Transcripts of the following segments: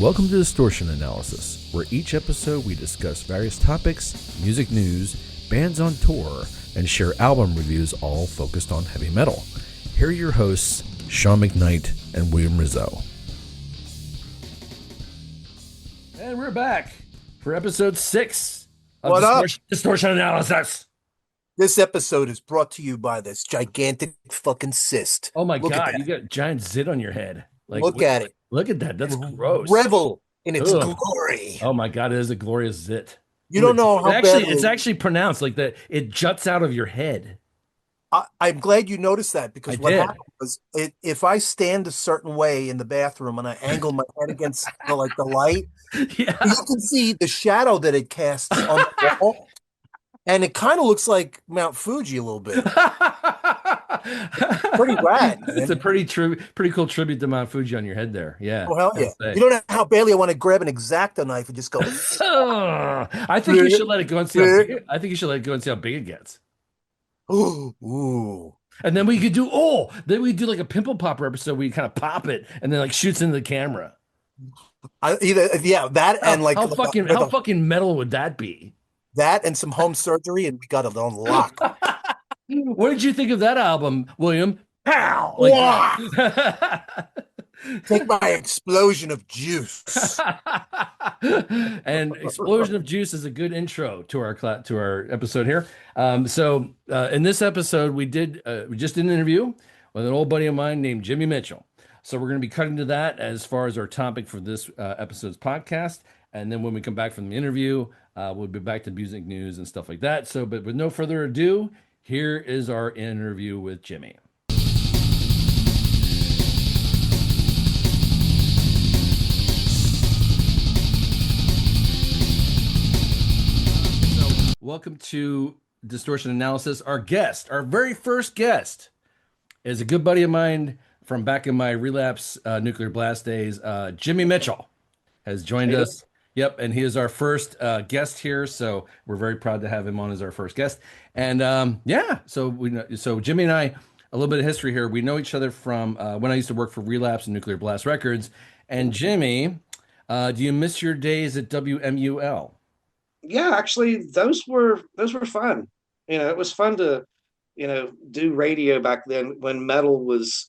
Welcome to Distortion Analysis, where each episode we discuss various topics, music news, bands on tour, and share album reviews all focused on heavy metal. Here are your hosts, Sean McKnight and William Rizzo. And we're back for episode 6 of Distortion Analysis. This episode is brought to you by this gigantic fucking cyst. Oh my God, you got a giant zit on your head. Look at it. Look at that. That's gross. Revel in its glory. Oh my God, it is a glorious zit. You don't know how bad it's actually pronounced like that. It juts out of your head. I'm glad you noticed that, because what happened was if I stand a certain way in the bathroom and I angle my head against the light, you can see the shadow that it casts on the wall. And it kind of looks like Mount Fuji a little bit. Pretty rad, man. It's a pretty cool tribute to Mount Fuji on your head there. Yeah. Oh, hell yeah. You don't know how badly I want to grab an X-Acto knife and just go. I think you should let it go and see how big it gets. Ooh. And then we could do like a pimple popper episode where you kind of pop it and then like shoots into the camera. How fucking metal would that be? That and some home surgery, and we got it on lock. What did you think of that album, William? Pow! Take my explosion of juice. And explosion of juice is a good intro to our episode here. So in this episode, we just did an interview with an old buddy of mine named Jimi Mitchell. So we're going to be cutting to that as far as our topic for this episode's podcast. And then when we come back from the interview, we'll be back to music news and stuff like that. So, but with no further ado, here is our interview with Jimi. So, welcome to Distortion Analysis. Our very first guest, is a good buddy of mine from back in my Relapse Nuclear Blast days. Jimi Mitchell has joined us. Yep, and he is our first guest here, so we're very proud to have him on as our first guest. And so Jimi and I, a little bit of history here. We know each other from when I used to work for Relapse and Nuclear Blast Records. And Jimi, do you miss your days at WMUL? Yeah, actually, those were fun. It was fun to do radio back then when metal was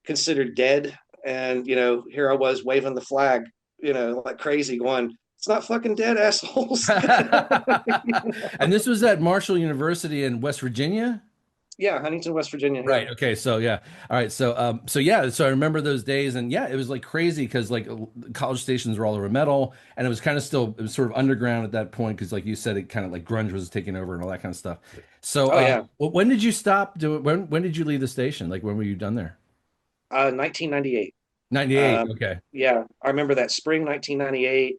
considered dead, and here I was waving the flag, like crazy, going, it's not fucking dead, assholes. And this was at Marshall University in West Virginia? Yeah, Huntington, West Virginia. Right. Okay. So yeah. All right. So So I remember those days, and yeah, it was like crazy because like college stations were all over metal, and it was sort of underground at that point because, like you said, it kind of like grunge was taking over and all that kind of stuff. So when did you stop doing? When did you leave the station? Like when were you done there? 1998. 98. Okay. Yeah, I remember that spring 1998.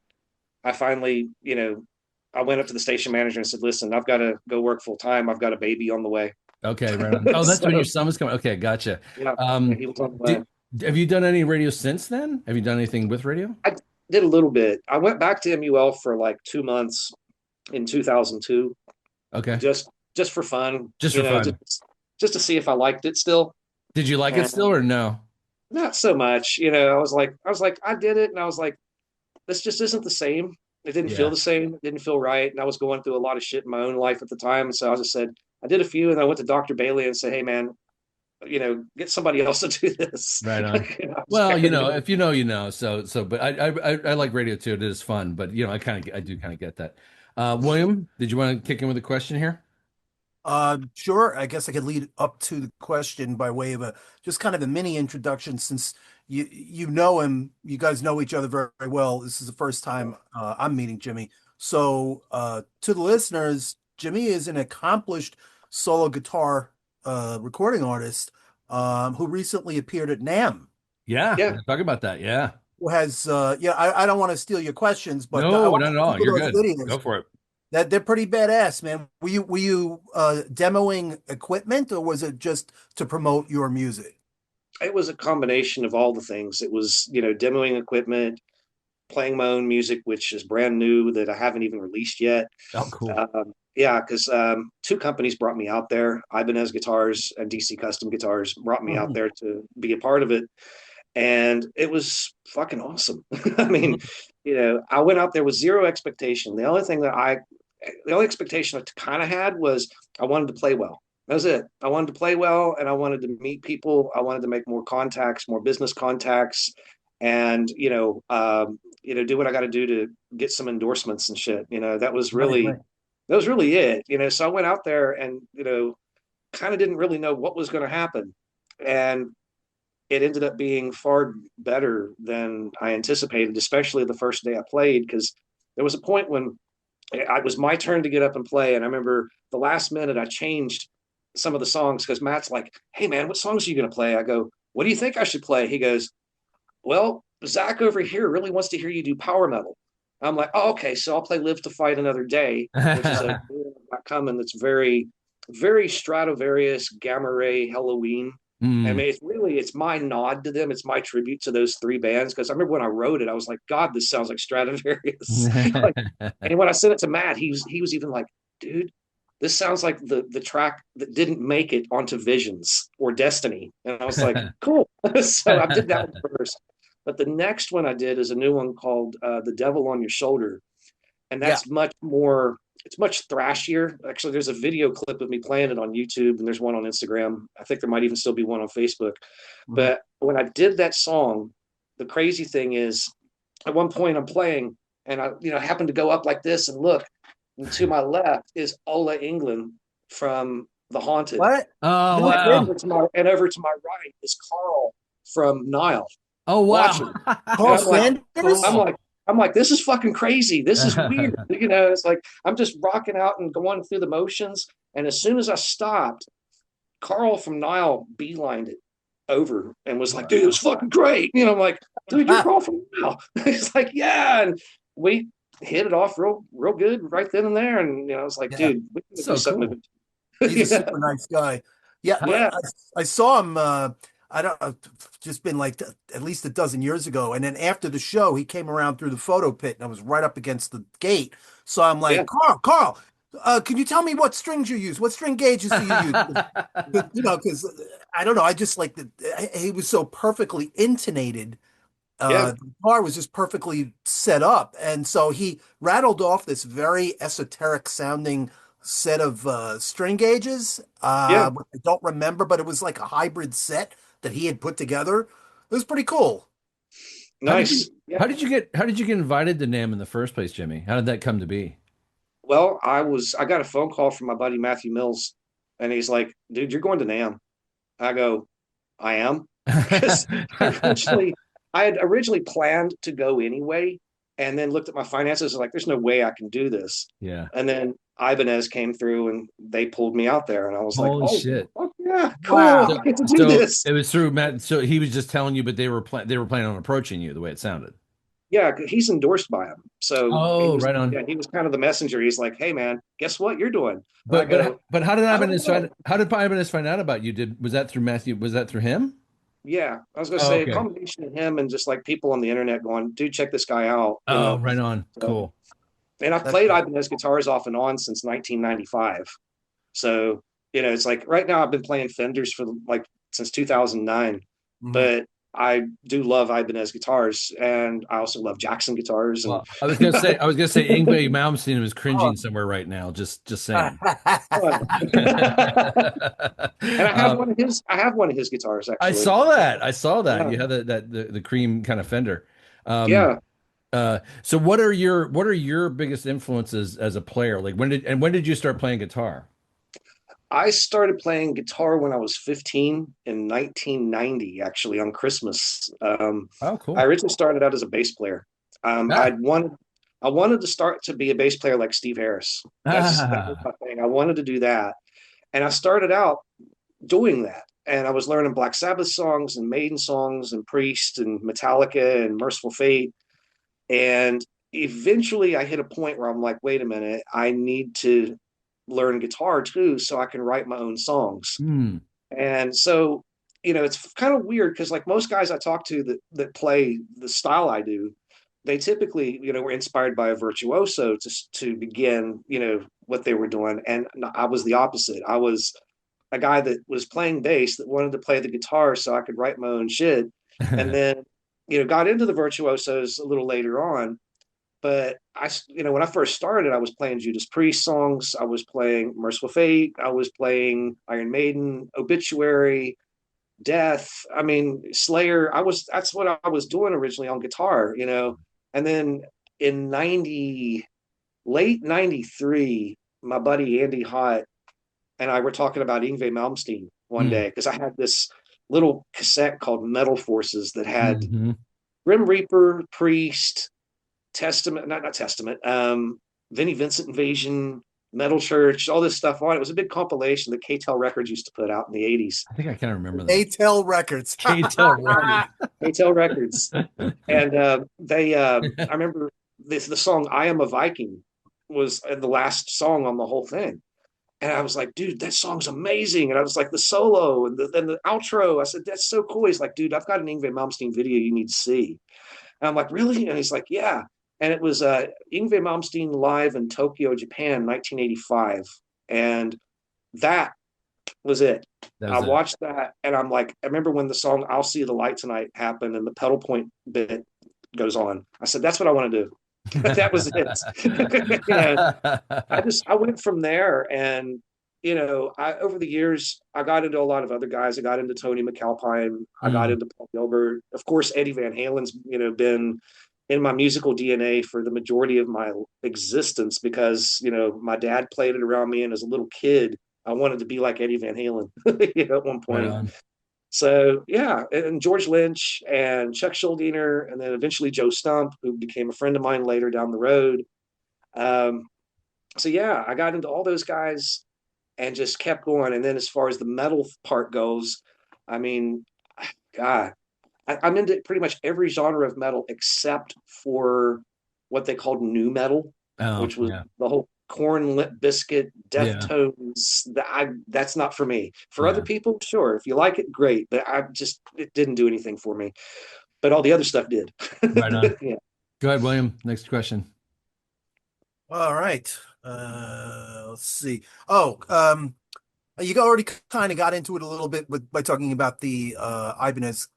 I finally, I went up to the station manager and said, "Listen, I've got to go work full time. I've got a baby on the way." Okay, right on. Oh, that's when your son was coming. Okay, gotcha. Yeah, he was on the way. Have you done any radio since then? Have you done anything with radio? I did a little bit. I went back to MUL for like 2 months in 2002. Okay. Just for fun. Just for fun. Just to see if I liked it still. Did you like it still or no? Not so much. I was like, I did it, and I was like, this just isn't the same. It didn't feel the same. It didn't feel right. And I was going through a lot of shit in my own life at the time. And so I just said, I did a few, and I went to Dr. Bailey and said, "Hey man, get somebody else to do this." Right on. Well, if you know. But I like radio too. It is fun, but I do kind of get that. William, did you want to kick in with a question here? Sure. I guess I could lead up to the question by way of just kind of a mini introduction, since you know him, you guys know each other very, very well. This is the first time I'm meeting Jimi. So to the listeners, Jimi is an accomplished solo guitar recording artist who recently appeared at NAMM. Yeah. Talk about that. Yeah. Who has I don't want to steal your questions, but no, not at all. You're good. Videos. Go for it. That they're pretty badass, man. Were you demoing equipment, or was it just to promote your music? It was a combination of all the things. It was, demoing equipment, playing my own music, which is brand new that I haven't even released yet. Oh, cool. Yeah, because 2 companies brought me out there. Ibanez Guitars and DC Custom Guitars brought me out there to be a part of it. and it was fucking awesome. I mean, I went out there with zero expectation. The only expectation I kind of had was I wanted to play well. That was it. I wanted to play well, and I wanted to meet people. I wanted to make more contacts, more business contacts, and do what I got to do to get some endorsements and shit. Right. That was really it. So I went out there and kind of didn't really know what was going to happen, and it ended up being far better than I anticipated, especially the first day I played, because there was a point when it was my turn to get up and play. And I remember the last minute I changed some of the songs because Matt's like, "Hey man, what songs are you going to play?" I go, "What do you think I should play?" He goes, "Well, Zach over here really wants to hear you do power metal." I'm like, "Oh, okay, so I'll play Live to Fight Another Day," which is a coming that's very, very Stradivarius, Gamma Ray, Halloween. I Mm. mean, it's my nod to them. It's my tribute to those three bands. Because I remember when I wrote it, I was like, God, this sounds like Stradivarius. Like, and when I sent it to Matt, he was even like, dude, this sounds like the track that didn't make it onto Visions or Destiny. And I was like, cool. So I did that one first. But the next one I did is a new one called The Devil on Your Shoulder. And Yeah. that's much more, it's much thrashier. Actually, there's a video clip of me playing it on YouTube, and there's one on Instagram. I think there might even still be one on Facebook. But when I did that song, the crazy thing is, at one point I'm playing, and I happened to go up like this and look, and to my left is Ola England from The Haunted. What? Oh, And wow. over to my right is Carl from Nile. Oh, Watching. wow. Carl And Sanders? I'm like, this is fucking crazy. This is weird. It's like I'm just rocking out and going through the motions. And as soon as I stopped, Carl from Nile beelined it over and was like, dude, it was fucking great. I'm like, dude, you're Carl from Nile. He's like, yeah. And we hit it off real good right then and there. And I was like, Yeah. dude, we can So do something. cool. He's a super nice guy. Yeah, Yeah. I saw him. I don't know, just been like at least a dozen years ago. And then after the show, he came around through the photo pit, and I was right up against the gate. So I'm Yeah. like, Carl, can you tell me what strings you use? What string gauges do you use? Because I don't know. I just like that he was so perfectly intonated. Yeah. The guitar was just perfectly set up. And so he rattled off this very esoteric sounding set of string gauges. Yeah. I don't remember, but it was like a hybrid set that he had put together. It was pretty cool. Nice. Yeah. How did you get invited to NAMM in the first place, Jimmy? How did that come to be? Well, I got a phone call from my buddy Matthew Mills, and he's like, dude, you're going to NAMM. I go, I am. Because I had originally planned to go anyway, and then looked at my finances and like, there's no way I can do this. Yeah. And then Ibanez came through and they pulled me out there, and I was like, Holy oh, shit. fuck yeah, cool. Wow. I get to do So this. it was through Matt. So he was just telling you, but they were planning on approaching you the way it sounded. Yeah, he's endorsed by him. So Oh, right on. yeah, he was kind of the messenger. He's like, hey man, guess what you're doing? And I go, But how did I don't know. Ibanez find out about you? Was that through Matthew? Was that through him? Yeah, I was gonna Oh, say a okay. combination of him and just like people on the internet going, dude, check this guy out. Oh, right on. So, Cool. and I've That's played Ibanez guitars off and on since 1995. So, it's like right now I've been playing Fenders for like since 2009, Mhm. but I do love Ibanez guitars, and I also love Jackson guitars. And Well, I was gonna say Yngwie Malmsteen was Oh. cringing somewhere right now. Just saying. and I have one of his guitars I actually. saw that. I saw that. Yeah. You had the cream kind of Fender. Um, Yeah. so what are your biggest influences as a player? Like when did you start playing guitar? I started playing guitar when I was 15 in 1990, actually on Christmas. Oh, I cool. originally started out as a bass player. Ah. I wanted to start to be a bass player like Steve Harris. That was Ah. my thing. I wanted to do that, and I started out doing that. And I was learning Black Sabbath songs and Maiden songs and Priest and Metallica and Merciful Fate. And eventually, I hit a point where I'm like, wait a minute, I need to learn guitar too, so I can write my own songs. Hmm. And so, it's kind of weird because like most guys I talk to that play the style I do, they typically, were inspired by a virtuoso to begin, what they were doing. And I was the opposite. I was a guy that was playing bass that wanted to play the guitar so I could write my own shit. and then, got into the virtuosos a little later on. But when I first started, I was playing Judas Priest songs. I was playing Merciful Fate. I was playing Iron Maiden, Obituary, Death. I mean, Slayer. That's what I was doing originally on guitar, And then in late 93, my buddy Andy Hott and I were talking about Yngwie Malmsteen one day, because I had this little cassette called Metal Forces that had Grim Reaper, Priest, Testament, not Testament, Vinnie Vincent Invasion, Metal Church, all this stuff on it. It was a big compilation that K-Tel Records used to put out in the 80s. I think I kind of remember that. K-Tel Records. K-Tel Records. K-Tel Records. And I remember the song I Am a Viking was the last song on the whole thing. And I was like, dude, that song's amazing. And I was like, the solo and then the outro. I said, that's so cool. He's like, dude, I've got an Yngwie Malmsteen video you need to see. And I'm like, really? And he's like, yeah. And it was Yngwie Malmsteen live in Tokyo, Japan, 1985. And that was it. I watched that, and I'm like, I remember when the song I'll See the Light Tonight happened and the pedal point bit goes on. I said, that's what I want to do. That was it. I went from there, and over the years I got into a lot of other guys. I got into Tony McAlpine. I got into Paul Gilbert. Of course, Eddie Van Halen's been in my musical DNA for the majority of my existence, because my dad played it around me, and as a little kid I wanted to be like Eddie Van Halen at one point. Right. So yeah, and George Lynch and Chuck Schuldiner, and then eventually Joe Stump, who became a friend of mine later down the road. So yeah, I got into all those guys and just kept going. And then as far as the metal part goes, I mean, God, I'm into pretty much every genre of metal except for what they called new metal, which was the whole Korn, Limp Bizkit, Deftones. That's not for me. For other people, sure. If you like it, great. But it didn't do anything for me. But all the other stuff did. Right on. Go ahead, William. Next question. All right. Let's see. You already kind of got into it a little bit by talking about the Ibanez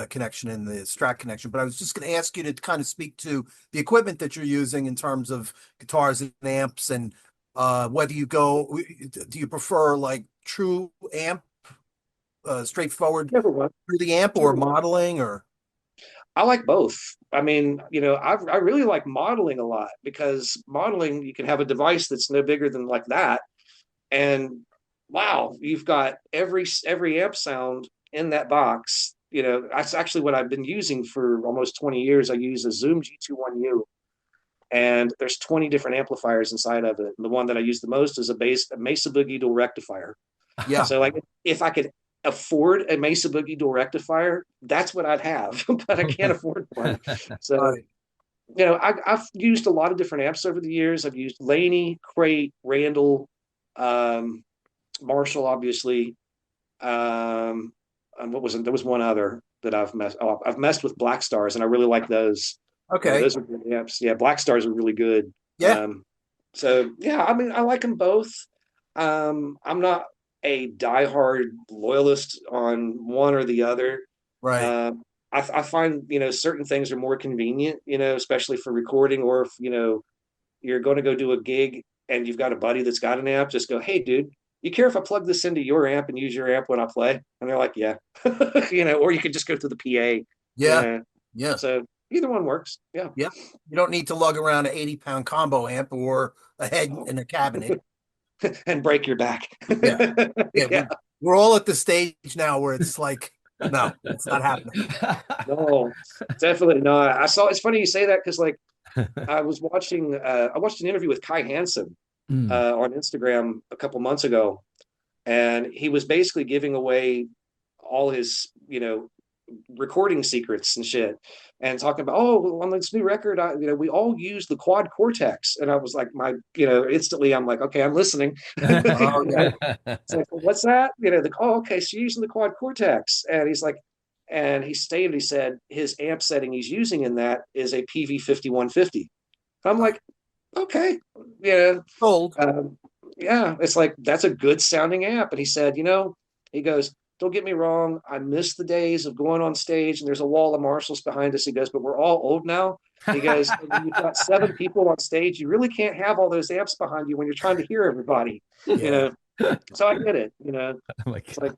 connection and the Strat connection, but I was just going to ask you to kind of speak to the equipment that you're using in terms of guitars and amps, and whether do you prefer like true amp, straightforward through the amp, or modeling, or? I like both. I mean, I really like modeling a lot, because modeling, you can have a device that's no bigger than like that, and wow, you've got every amp sound in that box. That's actually what I've been using for almost 20 years. I use a Zoom G21U, and there's 20 different amplifiers inside of it. And the one that I use the most is a Mesa Boogie dual rectifier. Yeah. So like, if I could afford a Mesa Boogie dual rectifier, that's what I'd have, but I can't afford one. So, I've used a lot of different amps over the years. I've used Laney, Crate, Randall, Marshall, obviously. What was it? There was one other that I've messed with Black Stars, and I really like those. Okay. Those are good amps. Yeah, Black Stars are really good. Yeah. So yeah, I mean, I like them both. I'm not a diehard loyalist on one or the other. Right. I find, certain things are more convenient, especially for recording, or if, you're going to go do a gig and you've got a buddy that's got an amp, just go, hey dude, you care if I plug this into your amp and use your amp when I play? And they're like, yeah, or you could just go through the PA. Yeah. Yeah. So either one works. Yeah. Yeah. You don't need to lug around an 80-pound combo amp or a head in a cabinet and break your back. Yeah. We're all at the stage now where it's like, no, it's not happening. No, definitely not. It's funny you say that, because like I watched an interview with Kai Hansen on Instagram a couple months ago, and he was basically giving away all his, recording secrets and shit, and talking about, on this new record, we all use the quad cortex. And I was like, instantly I'm like, okay, I'm listening. It's like, well, what's that? Okay, so you're using the quad cortex. And he's like, and he said his amp setting he's using in that is a PV 5150. I'm like, okay, Old. yeah, it's like, that's a good sounding amp. And he said, he goes, don't get me wrong. I miss the days of going on stage and there's a wall of Marshalls behind us. He goes, but we're all old now. He goes, when you've got 7 people on stage, you really can't have all those amps behind you when you're trying to hear everybody, you know? So I get it, you know, Oh my it's God. like,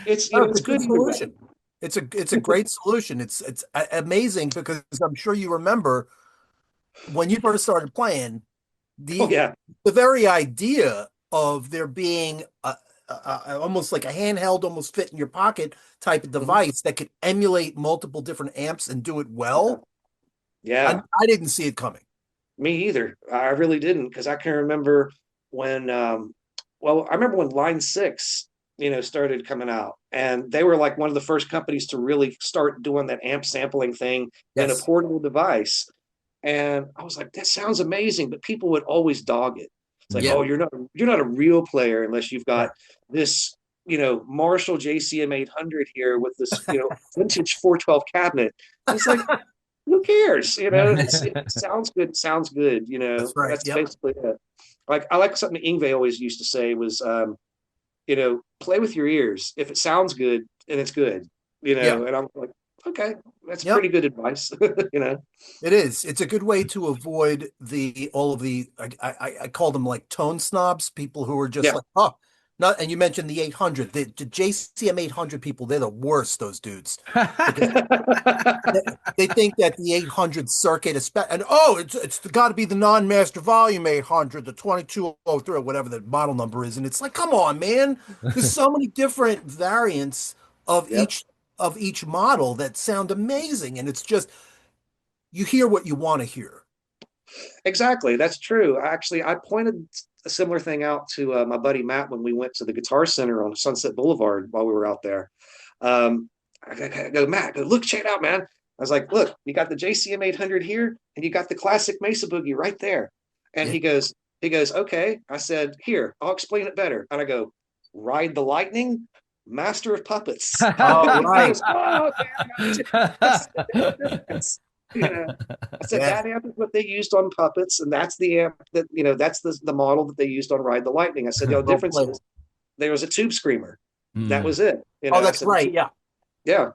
it's, you No, know, it's it's a good good either way. solution. It's a great solution. It's amazing because I'm sure you remember when you first started playing Oh the yeah. the very idea of there being almost like a handheld, almost fit in your pocket type of Mhm. device that could emulate multiple different amps and do it well. Yeah. I didn't see it coming. Me either. I really didn't, because I can remember when, well, I remember when Line 6, you know, started coming out, and they were like one of the first companies to really start doing that amp sampling thing in a Yes. portable device. And I was like, that sounds amazing, but people would always dog it. It's like, Yeah. oh, you're not a real player unless you've got Right. this, you know, Marshall JCM 800 here with this, you know, vintage 412 cabinet. And it's like, who cares? You know, it sounds good. Sounds good. You know, That's right. that's Yep. basically it. Like I like something Ingve always used to say was, you know, play with your ears. If it sounds good, and it's good. You Yeah. know, and I'm like, okay, that's Yep. pretty good advice. You know. It is. It's a good way to avoid all of the I call them like tone snobs, people who are just Yeah. like, oh, not. And you mentioned the 800, the JCM 800 people. They're the worst. Those dudes, because they think that the 800 circuit is and oh, it's got to be the non-master volume 800, the 2203, or whatever the model number is, and it's like, come on, man. There's so many different variants of Yep. each model that sound amazing, and it's just you hear what you want to hear. Exactly. That's true. Actually, I pointed a similar thing out to my buddy Matt when we went to the Guitar Center on Sunset Boulevard while we were out there. Um, I go, Matt, go, look, check it out, man. I was like, look, you got the JCM 800 here, and you got the classic Mesa Boogie right there. And Yeah. he goes, okay. I said, here, I'll explain it better. And I go, Ride the Lightning, Master of Puppets. Oh, He right. goes, oh, okay, I got you. That's the difference. You know, I said Yeah. that amp is what they used on Puppets, and that's the amp that, you know, that's the model that they used on Ride the Lightning. I said the only Well difference played. is there was a tube screamer. That Mm. was it. You Oh, know, I that's said, right. Yeah. yeah.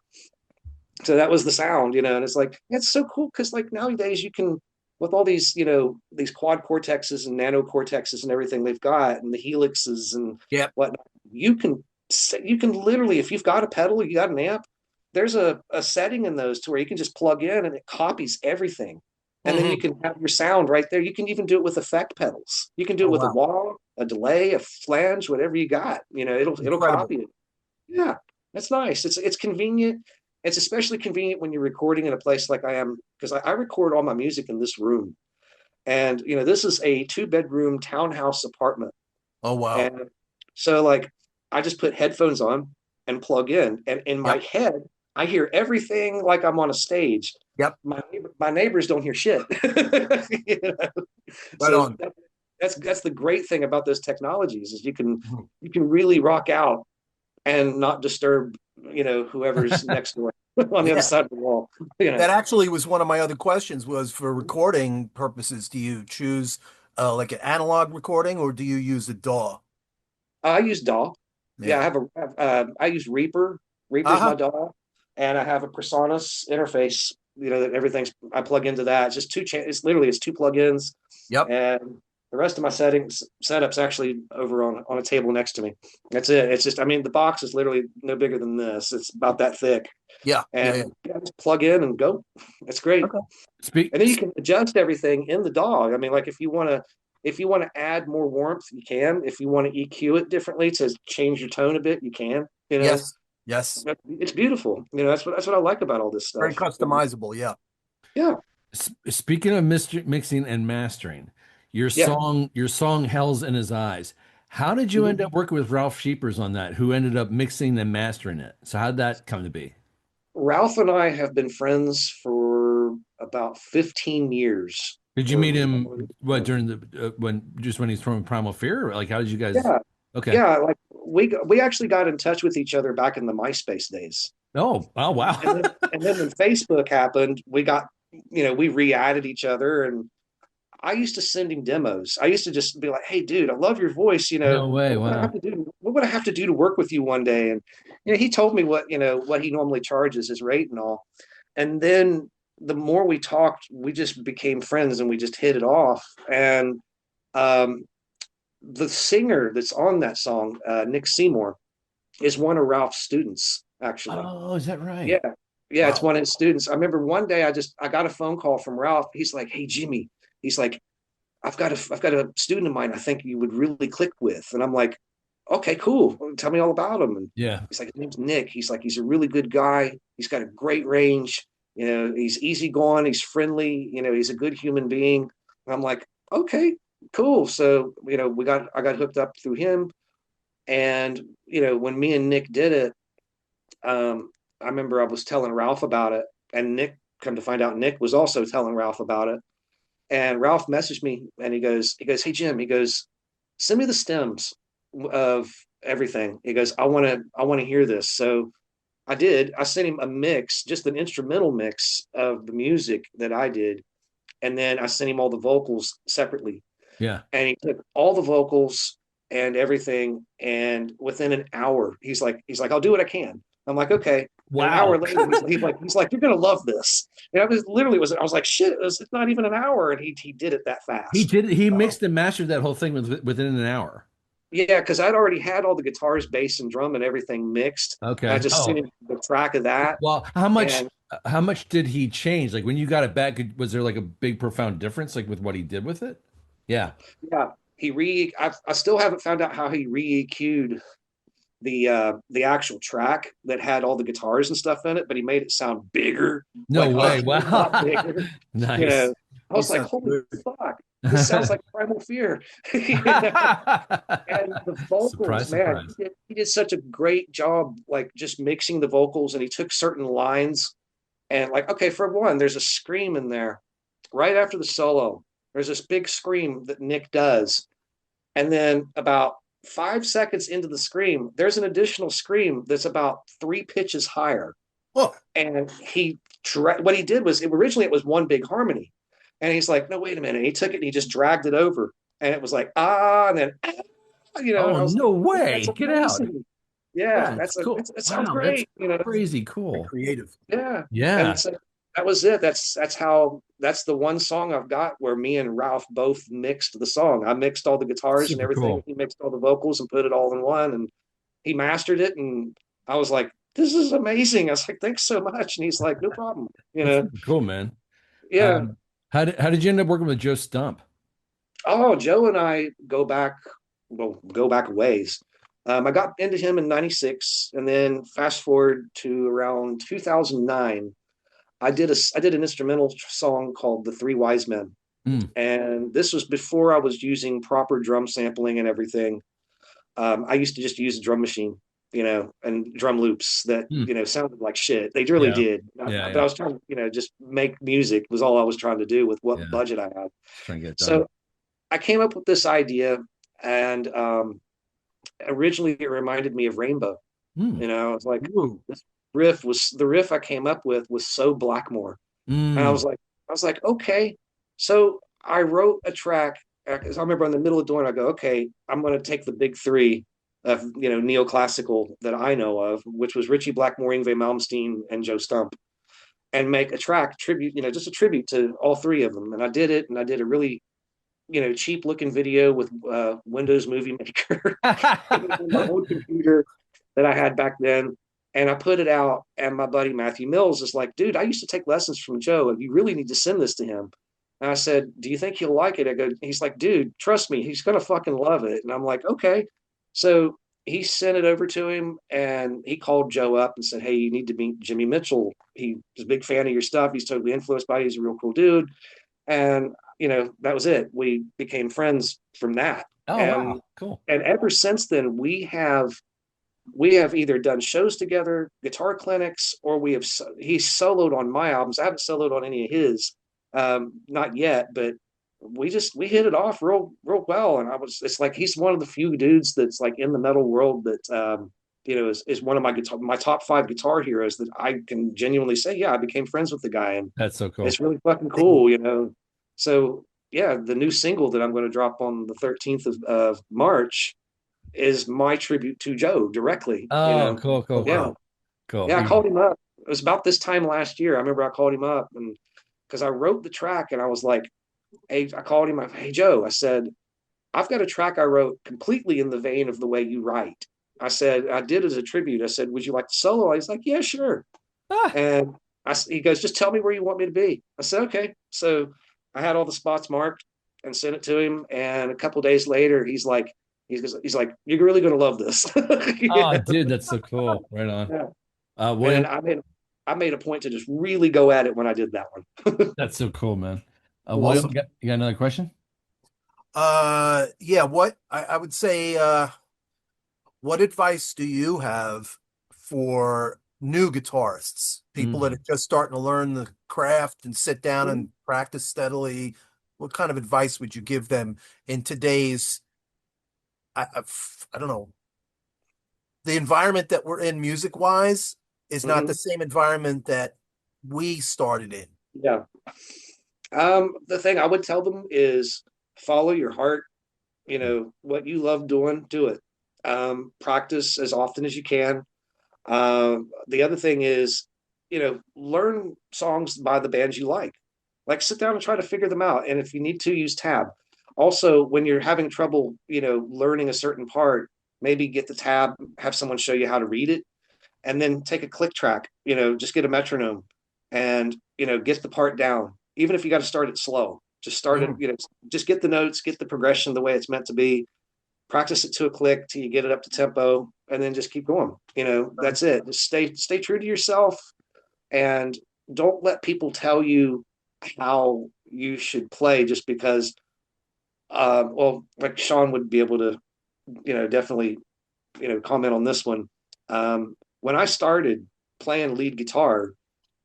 So that was the sound, you know, and it's like, it's so cool because like nowadays you can, with all these, you know, these quad cortexes and nano cortexes and everything they've got, and the helixes and Yep. whatnot, you can literally, if you've got a pedal, you got an amp, there's a setting in those to where you can just plug in and it copies everything. And then you can have your sound right there. You can even do it with effect pedals. You can do it Oh, with a wow. wah, a delay, a flange, whatever you got. You know, it'll Incredible. copy it. Yeah, that's nice. It's convenient. It's especially convenient when you're recording in a place like I am, because I record all my music in this room. And you know, this is a 2-bedroom townhouse apartment. Oh, wow. And so like I just put headphones on and plug in. And in my Yep. head, I hear everything like I'm on a stage. Yep. My neighbors don't hear shit. You know? Right So on. that's the great thing about those technologies is Mhm. you can really rock out and not disturb, you know, whoever's next door on the other Yeah. side of the wall. You know, That actually was one of my other questions was for recording purposes. Do you choose like an analog recording or do you use a DAW? I use DAW. Yeah, Yeah. I use Reaper. Reaper's my Uh-huh. DAW, and I have a Presonus interface. You know, that everything's I plug into that. It's just it's literally it's 2 plugins, Yep. and the rest of my setup's actually over on a table next to me. That's it. It's just I mean the box is literally no bigger than this. It's about that thick, Yeah. Yeah. and yeah, just plug in and go. It's great. Okay. Speak. And then you can adjust everything in the DAW. I mean, like if you want to add more warmth, you can. If you want to EQ it differently to change your tone a bit, you can. You know, Yes. Yes. it's beautiful. You know, that's what I like about all this Very stuff. customizable. Yeah. Yeah, Speaking of mixing and mastering, yeah. your song "Hell's in His Eyes." How did you end up working with Ralph Sheepers on that? Who ended up mixing and mastering it? So how did that come to be? Ralph and I have been friends for about 15 years. Did you meet him what during the when he's from Primal Fear? Or like how did you guys? Yeah, Okay. yeah. Like we actually got in touch with each other back in the MySpace days. Oh, wow. And then when Facebook happened, we got, you know, we re-added each other, and I used to send him demos. I used to just be like, "Hey, dude, I love your voice. You know, No way. what we're gonna Wow. have to do, we're would I have to do to work with you one day? And he told me what what he normally charges, his rate and all. And then the more we talked, we just became friends and we just hit it off. And the singer that's on that song, Nick Seymour, is one of Ralph's students, actually. Oh, is that right? Yeah. Yeah, wow. It's one of his students. I remember one day I got a phone call from Ralph. He's like, "Hey, Jimmy," he's like, I've got a student of mine I think you would really click with." And I'm like, "Okay, cool. Tell me all about him." And he's like, "His name's Nick." He's like, "He's a really good guy. He's got a great range. He's easygoing. He's friendly. He's a good human being." And I'm like, "Okay, cool." So, I got hooked up through him. And, when me and Nick did it, I remember I was telling Ralph about it, and Nick, come to find out, Nick was also telling Ralph about it. And Ralph messaged me and he goes, "Hey, Jim," he goes, "send me the stems of everything." He goes, I want to hear this." So I did. I sent him a mix, just an instrumental mix of the music that I did. And then I sent him all the vocals separately. Yeah. And he took all the vocals and everything. And within an hour, he's like, "I'll do what I can." I'm like, "Okay." Wow. An hour later, he's like, "You're going to love this." And I was like, shit, it's not even an hour. And he did it that fast. He mixed and mastered that whole thing within an hour. Yeah, because I'd already had all the guitars, bass, and drum and everything mixed. Okay. I just sent him the track of that. Well, how much did he change? Like when you got it back, was there like a big profound difference like with what he did with it? Yeah. Yeah. I still haven't found out how he re-EQ'd the actual track that had all the guitars and stuff in it, but he made it sound bigger. No way. Wow. Bigger. Nice. I was like, "Holy fuck, this sounds like Primal Fear." And the vocals, man, he did such a great job, like just mixing the vocals. And he took certain lines and like, okay, for one, there's a scream in there right after the solo. There's this big scream that Nick does. And then about 5 seconds into the scream, there's an additional scream that's about 3 pitches higher. Oh. And what he did was, originally it was one big harmony. And he's like, "No, wait a minute." And he took it and he just dragged it over. And it was like, and then, Oh, no way. Get out. Yeah, that's cool. That sounds great. That's crazy cool. Creative. Yeah. Yeah. And so that was it. That's the one song I've got where me and Ralph both mixed the song. I mixed all the guitars and everything. Cool. He mixed all the vocals and put it all in one, and he mastered it. And I was like, "This is amazing." I was like, "Thanks so much." And he's like, "No problem." Cool, man. Yeah. How did you end up working with Joe Stump? Oh, Joe and I go back a ways. I got into him in '96, and then fast forward to around 2009. I did an instrumental song called "The Three Wise Men," and this was before I was using proper drum sampling and everything. I used to just use a drum machine, and drum loops that sounded like shit. They really did. But I was trying to just make music was all I was trying to do with what budget I had. Trying to get done. So I came up with this idea, and originally it reminded me of Rainbow. I was like, "Ooh, this the riff I came up with was so Blackmore." And I was like, okay. So I wrote a track. Because I remember in the middle of doing it, I go, "Okay, I'm going to take the big three of neoclassical that I know of, which was Ritchie Blackmore, Yngwie Malmsteen, and Joe Stump, and make a track tribute, just a tribute to all three of them." And I did it, and I did a really cheap looking video with Windows Movie Maker on my old computer that I had back then. And I put it out, and my buddy Matthew Mills is like, "Dude, I used to take lessons from Joe. You really need to send this to him." And I said, "Do you think he'll like it?" He's like, "Dude, trust me, he's going to fucking love it." And I'm like, "Okay." So he sent it over to him, and he called Joe up and said, "Hey, you need to meet Jimi Mitchell. He's a big fan of your stuff. He's totally influenced by you. He's a real cool dude." And, that was it. We became friends from that. Oh, wow. Cool. And ever since then, we have either done shows together, guitar clinics, or he's soloed on my albums. I haven't soloed on any of his, not yet, but we hit it off real well. And it's like, he's one of the few dudes that's like in the metal world that, is one of my top 5 guitar heroes that I can genuinely say, yeah, I became friends with the guy. And that's so cool. It's really fucking cool, So yeah, the new single that I'm going to drop on the 13th of March is my tribute to Joe directly. Oh, cool, cool, Yeah. cool, cool. Yeah, I called him up. It was about this time last year. I remember I called him up, and because I wrote the track, and I was like, hey, I called him. Hey, Joe, I said, I've got a track I wrote completely in the vein of the way you write. I said, I did as a tribute. I said, would you like to solo? He's like, yeah, sure. Ah. And he goes, just tell me where you want me to be. I said, okay. So I had all the spots marked and sent it to him. And a couple of days later, he's like, you're really going to love this. Oh, dude, that's so cool. Right on. Yeah. William, And I made a point to just really go at it when I did that one. that's so cool, man. William, Awesome. you got another question? Yeah, what I would say, what advice do you have for new guitarists, people that are just starting to learn the craft and sit down and practice steadily? What kind of advice would you give them in today's, I don't know, the environment that we're in music wise is not the same environment that we started in. Yeah. The thing I would tell them is follow your heart. You know, what you love doing, do it. Practice as often as you can. The other thing is, you know, learn songs by the bands you like. Like sit down and try to figure them out. And if you need to, use tab. Also, when you're having trouble, you know, learning a certain part, maybe get the tab, have someone show you how to read it, and then take a click track, you know, just get a metronome and, you know, get the part down. Even if you got to start it slow, just start it, you know, just get the notes, get the progression the way it's meant to be, practice it to a click till you get it up to tempo, and then just keep going. You know, that's it. Just stay true to yourself, and don't let people tell you how you should play just because well, like Sean would be able to, you know, definitely, you know, comment on this one. When I started playing lead guitar,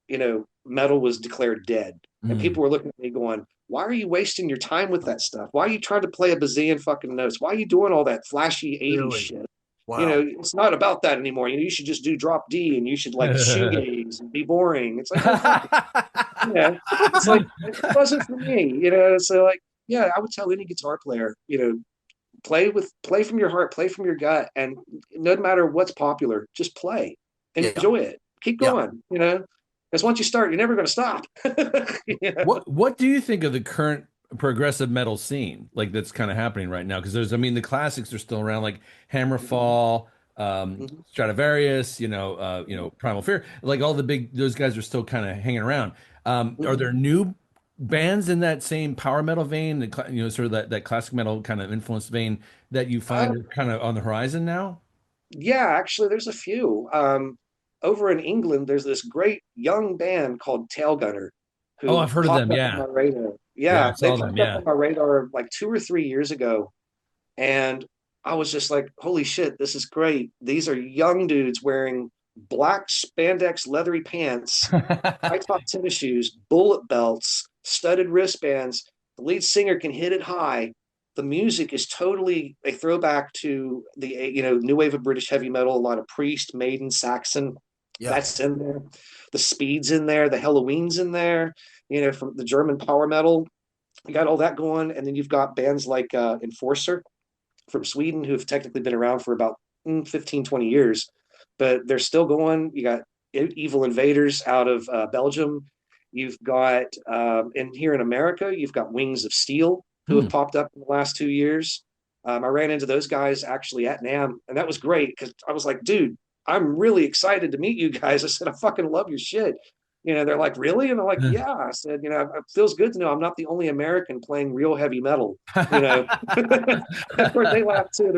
you know, metal was declared dead. And people were looking at me going, why are you wasting your time with that stuff? Why are you trying to play a bazillion fucking notes? Why are you doing all that flashy 80s shit? Wow. You know, it's not about that anymore. You know, you should just do drop D and you should like shoegaze and be boring. It's like, yeah, it's like, it wasn't for me, you know? So like, yeah, I would tell any guitar player, you know, play from your heart, play from your gut. And no matter what's popular, just play, enjoy it, keep going, you know? Because once you start, you're never going to stop. You know? What do you think of the current progressive metal scene, like that's kind of happening right now? Because there's, I mean, the classics are still around, like Hammerfall, Stradivarius, you know, Primal Fear, like all the big, those guys are still kind of hanging around. Are there new bands in that same power metal vein, you know, sort of that classic metal kind of influenced vein that you find are kind of on the horizon now? Yeah, actually, there's a few. Over in England, there's this great young band called Tailgunner Oh, who I've heard of popped them. up on Yeah. my radar. Yeah, I Yeah, they saw them. popped up Yeah. on my radar like 2 or 3 years ago. And I was just like, holy shit, this is great. These are young dudes wearing black spandex leathery pants, high top tennis shoes, bullet belts, studded wristbands. The lead singer can hit it high. The music is totally a throwback to the, you know, new wave of British heavy metal, a lot of Priest, Maiden, Saxon. Yeah. That's in there. The Speed's in there. The Halloween's in there. You know, from the German power metal. You got all that going, and then you've got bands like Enforcer from Sweden who have technically been around for about 15, 20 years, but they're still going. You got Evil Invaders out of Belgium. You've got, in here in America, you've got Wings of Steel who have popped up in the last 2 years. I ran into those guys actually at NAMM, and that was great because I was like, dude, I'm really excited to meet you guys. I said, I fucking love your shit. You know, they're like, really? And I'm like, yeah. I said, you know, it feels good to know I'm not the only American playing real heavy metal, you know. Of course, they laughed too.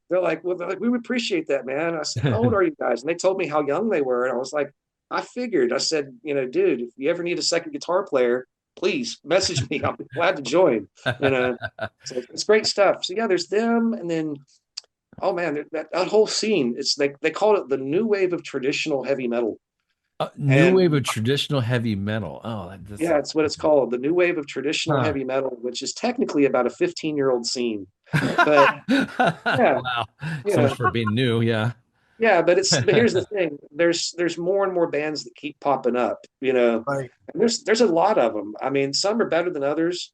Well, we would appreciate that, man. I said, how old are you guys? And they told me how young they were. And I was like, I figured. I said, you know, dude, if you ever need a second guitar player, please message me. I'll be glad to join. You know, so it's great stuff. So yeah, there's them, and then oh man, that whole scene. It's they call it the new wave of traditional heavy metal. New And wave of traditional heavy metal. Oh, yeah, that's what it's called, the new wave of traditional heavy metal, which is technically about a 15-year-old scene. But yeah, Wow. you So much know, for being new. Yeah. yeah, but here's the thing: there's more and more bands that keep popping up. You know, Right. and there's a lot of them. I mean, some are better than others.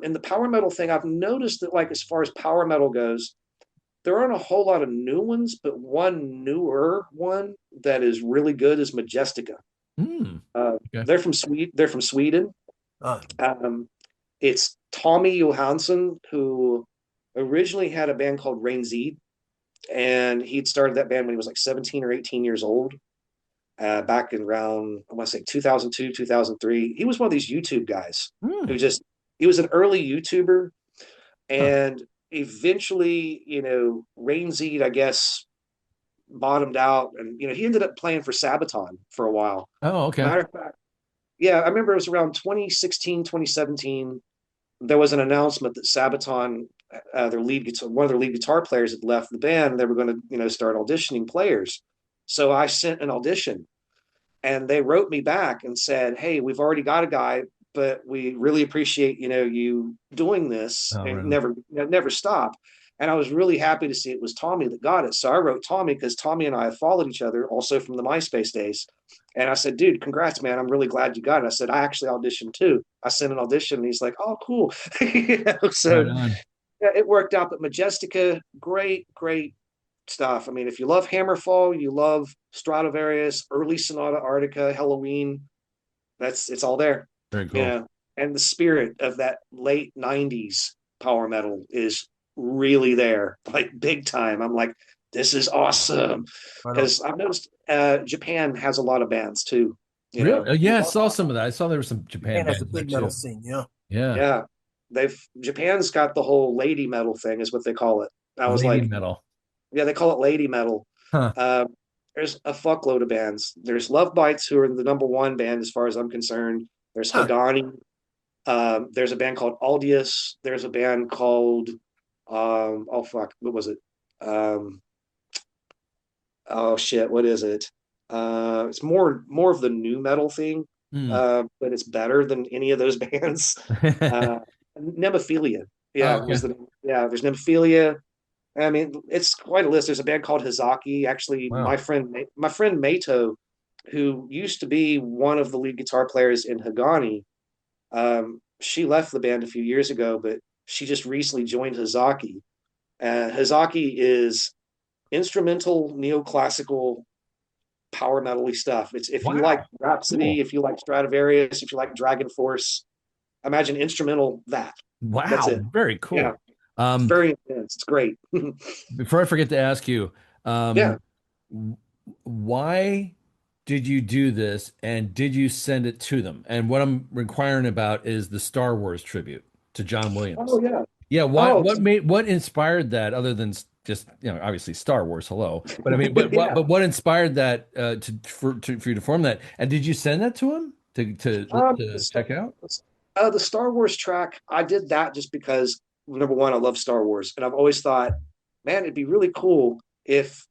In the power metal thing, I've noticed that like as far as power metal goes, there aren't a whole lot of new ones, but one newer one that is really good is Majestica. Okay. They're from Sweden. They're from Sweden. Uh, Um, it's Tommy Johansson, who originally had a band called Rain Z, and he'd started that band when he was like 17 or 18 years old, back in around, I want to say 2002, 2003. He was one of these YouTube guys who just, he was an early YouTuber, Huh. and eventually, Rain Z, I guess, bottomed out, and he ended up playing for Sabaton for a while. Oh, okay. Matter of fact, yeah, I remember it was around 2016, 2017. There was an announcement that Sabaton, one of their lead guitar players had left the band, and they were going to, start auditioning players. So I sent an audition, and they wrote me back and said, "Hey, we've already got a guy, but we really appreciate, you doing this, Oh, and right. never stop." And I was really happy to see it was Tommy that got it. So I wrote Tommy, because Tommy and I have followed each other also from the MySpace days. And I said, "Dude, congrats, man. I'm really glad you got it." I said, "I actually auditioned too." I sent an audition, and he's like, "Oh, cool." Right So on. yeah, it worked out. But Majestica, great, great stuff. I mean, if you love Hammerfall, you love Stradivarius, early Sonata Arctica, Halloween, it's all there. Very You cool. know, and the spirit of that late '90s power metal is really there, like big time. I'm like, this is awesome, right on. because I've noticed Japan has a lot of bands too. You Really? know, Yeah, I saw some of that. I saw there were some Japan Japan has a bands there big metal too. scene. Yeah. Yeah. yeah, Japan's got the whole lady metal thing, is what they call it. I was Lady like, metal. yeah, they call it lady metal. Huh. Uh, there's a fuckload of bands. There's Love Bites, who are the number one band as far as I'm concerned. There's Huh. Hagani. There's a band called Aldius. There's a band called oh fuck, what was it? Um, oh shit, what is it? It's more of the new metal thing, Hmm. but it's better than any of those bands. Uh, Nemophilia, Oh, yeah, okay. was the yeah. There's Nemophilia. I mean, it's quite a list. There's a band called Hazaki. Actually, Wow. my friend Mato, who used to be one of the lead guitar players in Hagani, she left the band a few years ago, but she just recently joined Hazaki. Hazaki is instrumental neoclassical power metal-y stuff. It's if you like Wow. Rhapsody, Cool. if you like Stradivarius, if you like Dragon Force, imagine instrumental that. That's Wow. it. Very Yeah, cool. it's very intense. It's great. Before I forget to ask you, Yeah. w- why did you do this and did you send it to them? And what I'm inquiring about is the Star Wars tribute to John Oh Williams. yeah. Yeah, Oh what inspired that other than just, obviously Star Wars, hello. But I mean, yeah. what inspired that for you to form that? And did you send that to him The, to check out? the Star Wars track, I did that just because, number one, I love Star Wars, and I've always thought, man, it'd be really cool if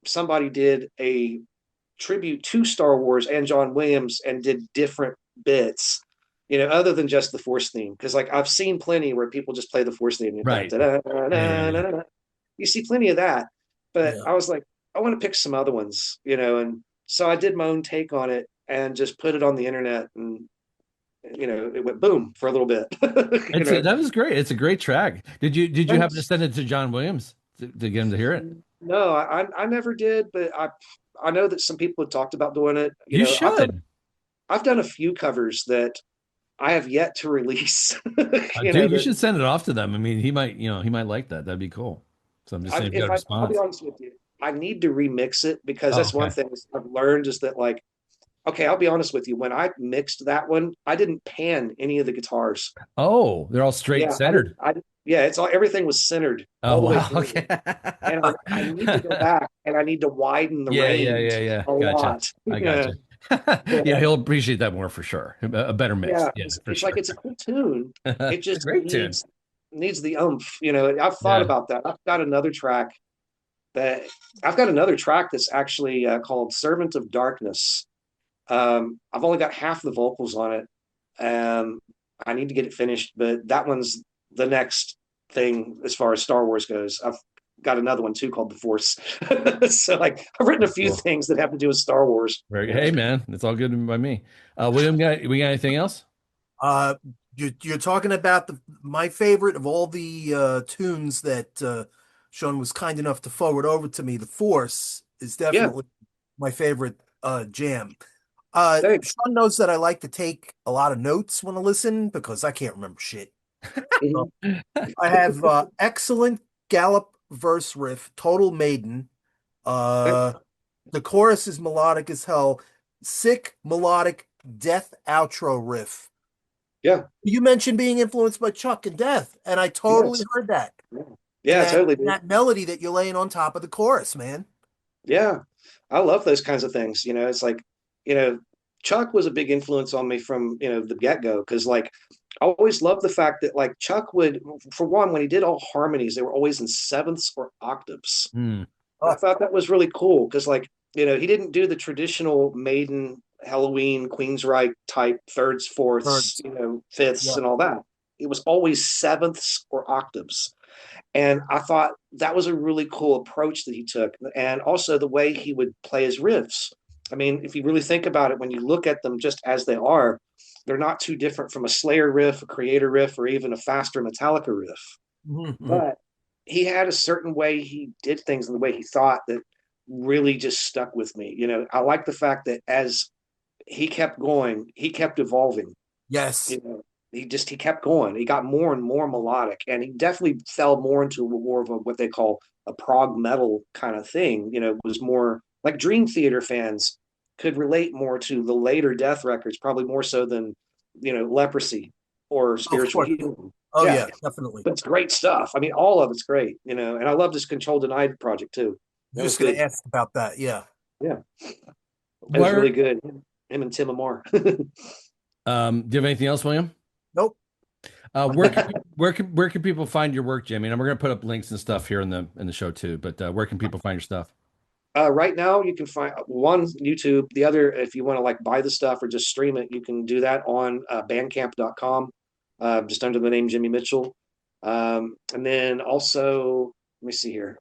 somebody did a tribute to Star Wars and John Williams and did different bits, other than just the Force theme. Because like I've seen plenty where people just play the Force theme. Right. Yeah, yeah, yeah. You see plenty of that, but Yeah. I was like, I want to pick some other ones, and so I did my own take on it and just put it on the internet, and it went boom for a little bit. That was great. It's a great track. Did you happen to Thanks. send it to John Williams to get him to hear it? No, I never did, but I know that some people had talked about doing it. You should. I've done a few covers that I have yet to release. Dude, you That should send it off to them. I mean, he might like that. That'd be cool. So I'm just saying, if you got a I'll be response. honest with you, I need to remix it, because Oh, that's one okay. thing I've learned is that, like, okay, I'll be honest with you. When I mixed that one, I didn't pan any of the guitars. Oh, they're all straight Yeah, I didn't. centered. Yeah, it's all, everything was centered Oh, all the way wow. through. Okay. And I need to go back and I need to widen the Yeah, yeah, yeah, range yeah. a Gotcha. lot. I Yeah, gotcha. Yeah, yeah, he'll appreciate that more for sure. A better mix. yeah. Yeah, for It's like sure. it's a cool tune. It It's a just great tune. needs the oomph. I've thought Yeah. about that. That I've got another track that's actually called "Servant of Darkness." I've only got half the vocals on it. I need to get it finished, but that one's the next thing as far as Star Wars goes. I've got another one too called The Force. So like I've written a few Cool. things that have to do with Star Wars. Very good. Hey, man, it's all good by me. William, we got anything else? Uh, you're talking about my favorite of all the tunes that Sean was kind enough to forward over to me, The Force is Yeah, definitely my favorite jam. thanks. Sean knows that I like to take a lot of notes when I listen because I can't remember shit. Uh, Mhm. I have excellent Gallop verse riff, Total Maiden. Uh, the chorus is melodic as hell. Sick melodic death outro riff. Yeah, You mentioned being influenced by Chuck and Death, and I totally yes. heard that. And Yeah, totally, dude. that melody that you're laying on top of the chorus, man. Yeah, I love those kinds of things. It's like, you know, Chuck was a big influence on me from, the get-go. Because like I always loved the fact that like Chuck would, for one, when he did all harmonies, they were always in sevenths or octaves. Hmm. And I Oh, thought that was really cool because like, he didn't do the traditional Maiden, Halloween, Queensryche type thirds, fourths, birds. fifths Yeah. and all that. It was always sevenths or octaves. And I thought that was a really cool approach that he took. And also the way he would play his riffs. I mean, if you really think about it, when you look at them just as they are, they're not too different from a Slayer riff, a Kreator riff, or even a faster Metallica riff. Mhm. But he had a certain way he did things and the way he thought that really just stuck with me. I like the fact that as he kept going, he kept evolving. Yes. you know, he kept going. He got more and more melodic, and he definitely fell more into more of what they call a prog metal kind of thing. It was more like Dream Theater fans could relate more to the later Death records, probably more so than Leprosy or Of Spiritual course. Healing. Oh, Yeah, yeah, definitely. but it's great stuff. I mean, all of it's great. And I love this Control Denied project too. That was Just going good. to ask about that. Yeah. Yeah, it was really Where good. Him and Tim Amar. do you have anything else, William? Nope. Where can people find your work, Jimmy? And we're gonna put up links and stuff here in the show too. But where can people find your stuff? Right now, you can find one YouTube. The other, if you want to like buy the stuff or just stream it, you can do that on bandcamp.com, just under the name Jimi Mitchell. And then also, let me see here.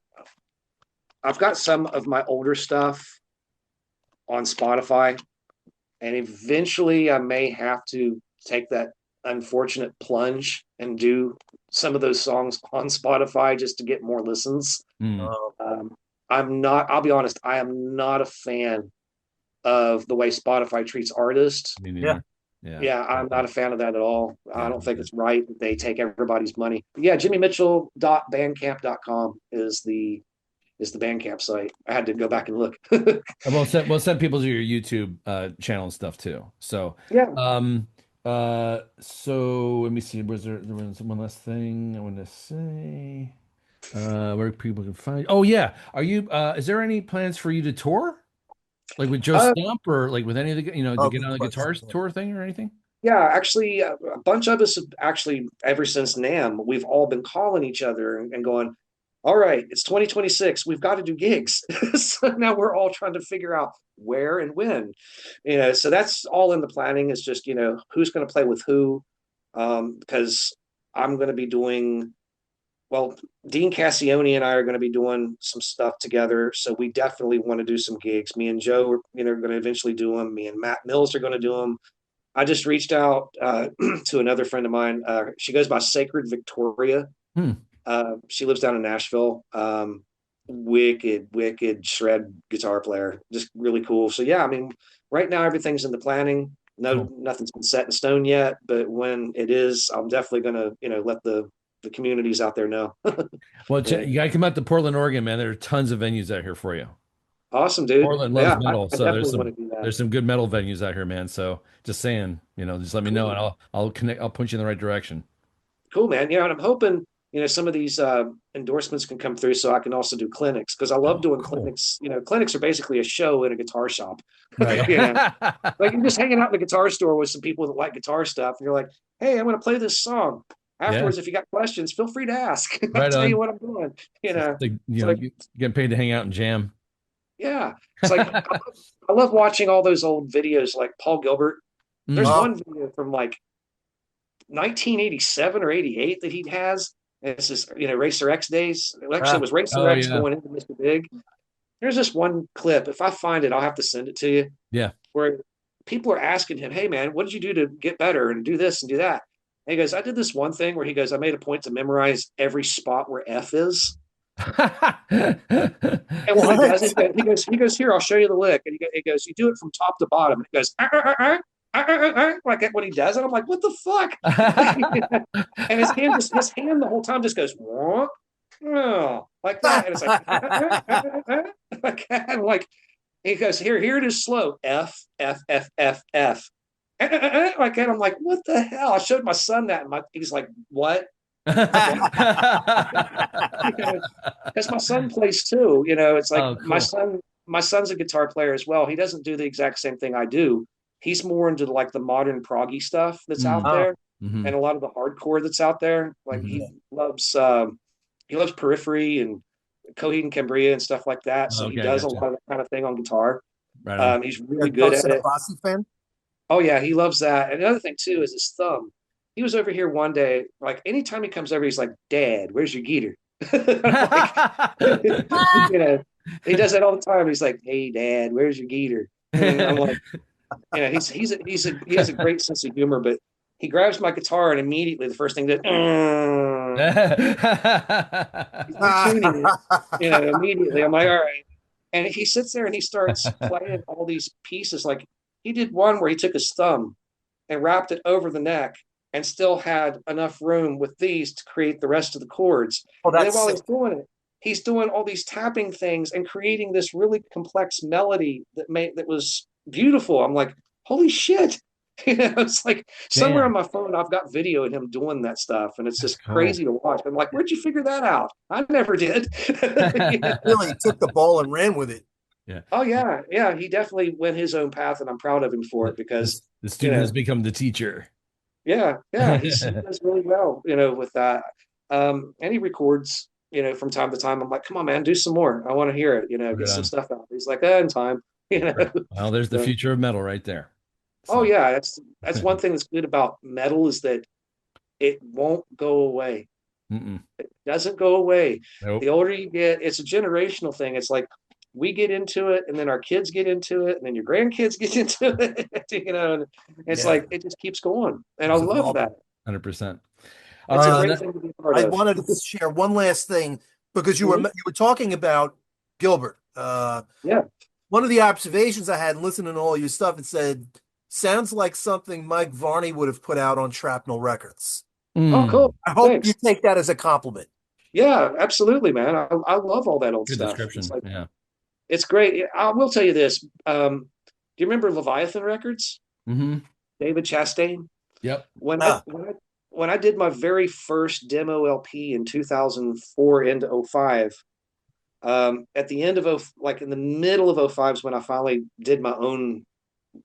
I've got some of my older stuff on Spotify, and eventually I may have to take that unfortunate plunge and do some of those songs on Spotify just to get more listens. Hmm. Uh, Um, I'll be honest, I am not a fan of the way Spotify treats artists. Me yeah. neither. Yeah. Yeah, I'm not a fan of that at all. I Yeah. don't think it's right that they take everybody's money. But yeah, jimmymitchell.bandcamp.com is the Bandcamp site. I had to go back and look. And we'll send people to your YouTube channel and stuff too. So Yeah. um so let me see. There was one last thing I wanted to say. Where people can find. Oh yeah. Are you is there any plans for you to tour? Like with Joe Uh, Stump or like with any of the to oh, get good on the guitar question. Yeah. tour thing or anything? yeah, actually, a bunch of us have actually, ever since NAMM, we've all been calling each other and going, all right, it's 2026. We've got to do gigs. So now we're all trying to figure out where and when. So that's all in the planning. Is just, who's going to play with who. Because I'm going to be doing, well, Dean Cassioni and I are going to be doing some stuff together. So we definitely want to do some gigs. Me and Joe are, going to eventually do them. Me and Matt Mills are going to do them. I just reached out to another friend of mine. She goes by Sacred Victoria. Hmm. She lives down in Nashville. Wicked shred guitar player, just really cool. So yeah, I mean, right now everything's in the planning. No, Cool. nothing's been set in stone yet, but when it is, I'm definitely gonna, let the communities out there know. Well, Yeah. you gotta come out to Portland, Oregon, man. There are tons of venues out here for you. Awesome, dude. Portland loves Yeah, metal, I so there's definitely want some to do that. there's some good metal venues out here, man. So just saying, just let me know and Cool. I'll connect. I'll point you in the right direction. Cool, man. And I'm hoping, some of these endorsements can come through so I can also do clinics because I love Oh, doing cool. clinics. Clinics are basically a show in a guitar shop. Right. you know, like you're just hanging out in the guitar store with some people that like guitar stuff, and you're like, "Hey, I'm going to play this song." Yeah. Afterwards, if you got questions, feel free to ask. I'll Right tell you on. what I'm doing. It's like, It's like, getting paid to hang out and jam. yeah, it's like I love watching all those old videos, like Paul Gilbert. There's Mm. Oh, one video from like 1987 or 88 that he has. It's just, Racer X days. Actually, it ah, was Racer Oh X yeah. going into Mr. Big. There's this one clip. If I find it, I'll have to send it to you. Yeah. Where people are asking him, "Hey man, what did you do to get better and do this and do that?" And he goes, "I did this one thing where he goes, I made a point to memorize every spot where F is." And what he does is he goes, here, I'll show you the lick. And he goes, you do it from top to bottom. And he goes, like that when he does it. I'm like, what the fuck? And his hand the whole time just goes, oh, like that. And it's like, and like, he goes, here it is slow. F, F, F, F, F. Like that. I'm like, what the hell? I showed my son that, and he's like, what? Because my son plays too. It's like cool. My son's a guitar player as well. He doesn't do the exact same thing I do. He's more into like the modern proggy stuff that's out there, and a lot of the hardcore that's out there. Like he loves Periphery and Coheed and Cambria and stuff like that. So he does a lot of that kind of thing on guitar. Right. He's really good at it. Fan? Oh yeah, he loves that. And another thing too is his thumb. He was over here one day, like anytime he comes over, he's like, Dad, where's your guitar? Like, he does that all the time. He's like, hey, Dad, where's your guitar? And I'm like, he has a great sense of humor, but he grabs my guitar and immediately the first thing that he's tuning it, immediately. I'm like, all right. And he sits there and he starts playing all these pieces. Like he did one where he took his thumb and wrapped it over the neck and still had enough room with these to create the rest of the chords. And then while he's doing it, he's doing all these tapping things and creating this really complex melody that was beautiful. I'm like, holy shit. It's like somewhere on my phone, I've got video of him doing that stuff. And it's just crazy to watch. I'm like, where'd you figure that out? I never did. Really took the ball and ran with it. Yeah. Oh yeah. Yeah. He definitely went his own path and I'm proud of him for it because the student has become the teacher. Yeah. He does really well, with that. And he records, from time to time. I'm like, come on, man, do some more. I want to hear it, get some stuff out. He's like, in time, Well, there's the future of metal right there. So. Oh yeah. That's one thing that's good about metal is that it won't go away. It doesn't go away. Nope. The older you get, it's a generational thing. It's like, we get into it and then our kids get into it and then your grandkids get into it, and it's like, it just keeps going. And I love that. 100%. It's a great thing to be part of. I wanted to share one last thing because you were talking about Gilbert. One of the observations I had listening to all your stuff, it said, sounds like something Mike Varney would have put out on Shrapnel Records. Oh, cool. I hope you take that as a compliment. Yeah, absolutely, man. I love all that old Good stuff. Description. It's great. I will tell you this. Do you remember Leviathan Records? David Chastain? Yep. When I did my very first demo LP in 2004 into 05, at the end of in the middle of 05 is when I finally did my own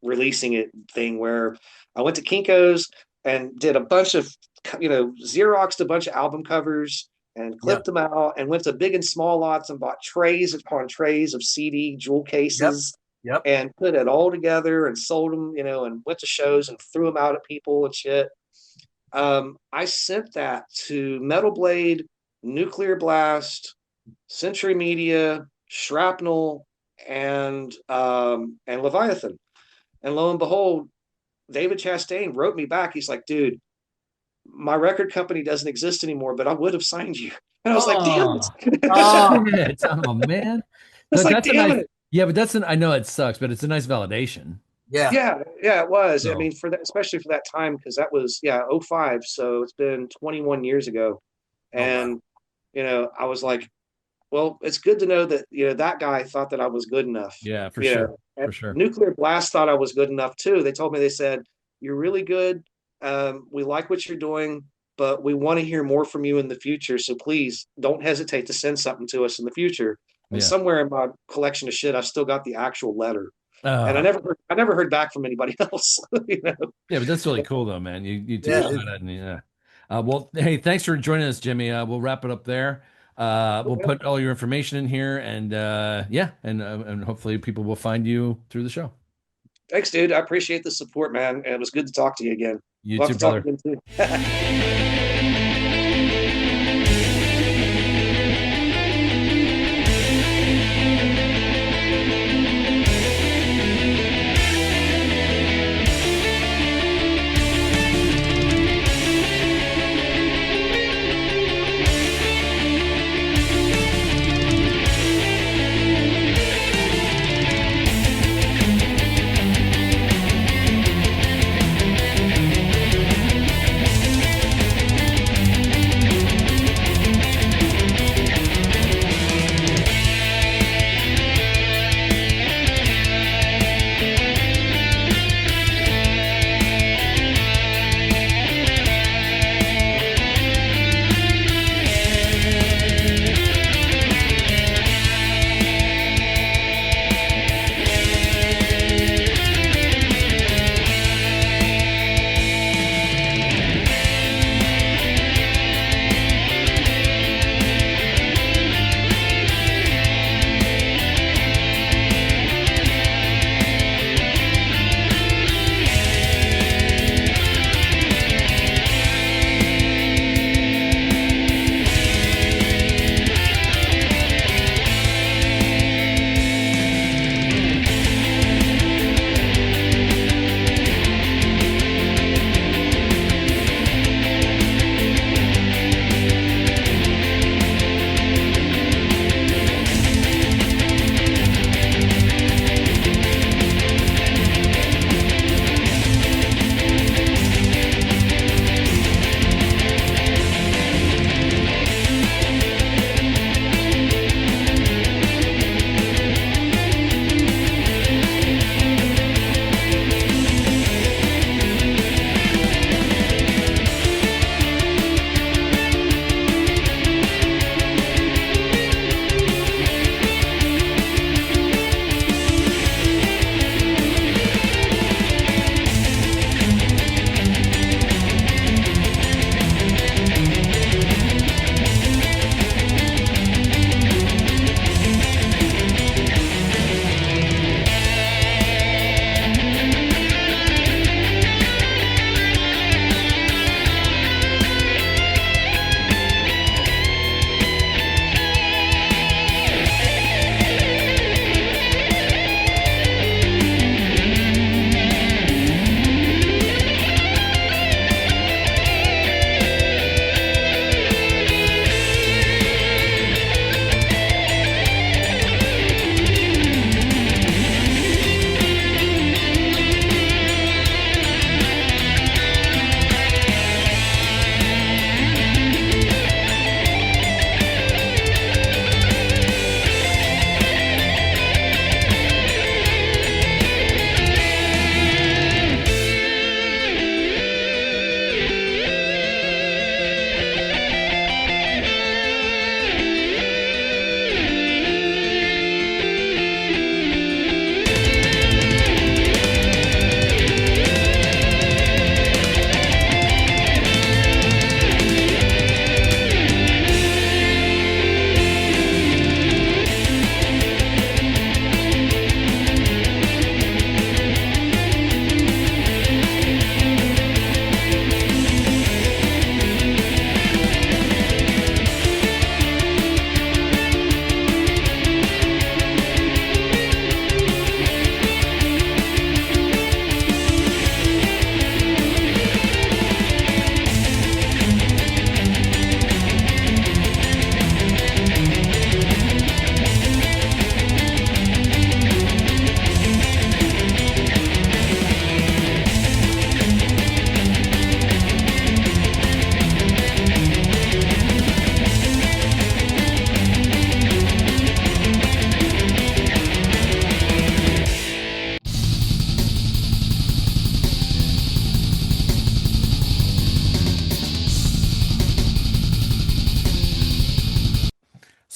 releasing it thing where I went to Kinko's and did a bunch of, Xeroxed a bunch of album covers and clipped them out and went to big and small lots and bought trays upon trays of CD jewel cases and put it all together and sold them, and went to shows and threw them out at people and shit. I sent that to Metal Blade, Nuclear Blast, Century Media, Shrapnel, and Leviathan. And lo and behold, David Chastain wrote me back. He's like, dude, my record company doesn't exist anymore, but I would have signed you. And I was like, damn it. Oh man. It's like, damn it. Yeah, but I know it sucks, but it's a nice validation. Yeah, it was. So. I mean, for that, especially for that time, because that was 05. So it's been 21 years ago. And I was like, well, it's good to know that that guy thought that I was good enough. Yeah, for sure. For sure. Nuclear Blast thought I was good enough too. They said, you're really good. We like what you're doing, but we want to hear more from you in the future. So please don't hesitate to send something to us in the future. And somewhere in my collection of shit, I've still got the actual letter. And I never heard back from anybody else. Yeah, but that's really cool though, man. You take that and well, hey, thanks for joining us, Jimmy. We'll wrap it up there. We'll put all your information in here, and and hopefully people will find you through the show. Thanks, dude. I appreciate the support, man. And it was good to talk to you again. You too, brother.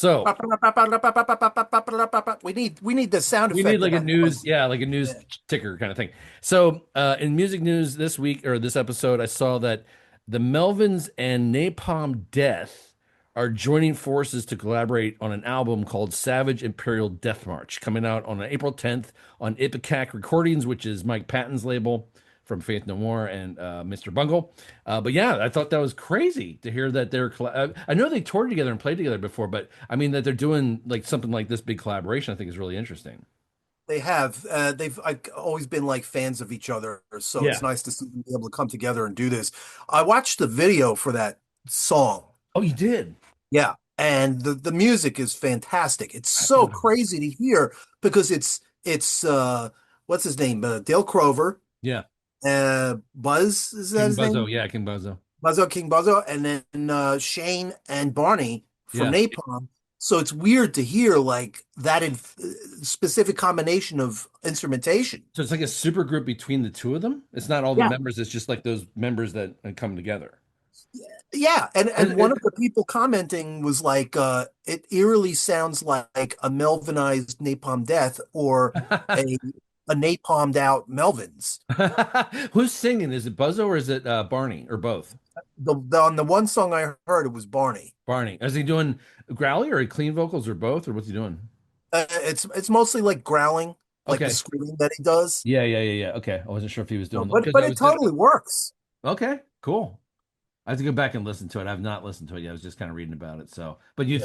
So We need the sound we need effect of like a that. news, yeah, like a news ticker kind of thing. So in music news this week or this episode, I saw that the Melvins and Napalm Death are joining forces to collaborate on an album called Savage Imperial Death March, coming out on April 10th on Ipecac Recordings, which is Mike Patton's label from Faith No More and Mr. Bungle. But yeah, I thought that was crazy to hear that I know they toured together and played together before, but I mean that they're doing like something like this big collaboration, I think is really interesting. They have. They've always been like fans of each other, so it's Yeah. nice to see them be able to come together and do this. I watched the video for that song. Oh, you did? Yeah, and the music is fantastic. It's so crazy to hear because it's what's his name? Dale Crover, Yeah. Buzz, is that King his Buzzo. name? Yeah, King Buzzo. King Buzzo, and then Shane and Barney from Yeah. Napalm. So it's weird to hear like that in specific combination of instrumentation. So it's like a super group between the two of them. It's not all the Yeah. members, it's just like those members that come together. Yeah, and And one of the people commenting was like, it eerily sounds like a Melvinized Napalm Death or a napalmed out Melvins. Who's singing? Is it Buzzo or is it Barney or both? On the one song I heard, it was Barney. Barney. Is he doing growly or clean vocals or both or what's he doing? It's mostly like growling, like the Okay. screaming that he does. Yeah. Okay. I wasn't sure if he was No, doing but because but I it was just totally works. okay, cool. I have to go back and listen to it. I've not listened to it yet. I was just kind of reading about it. So, but Yeah.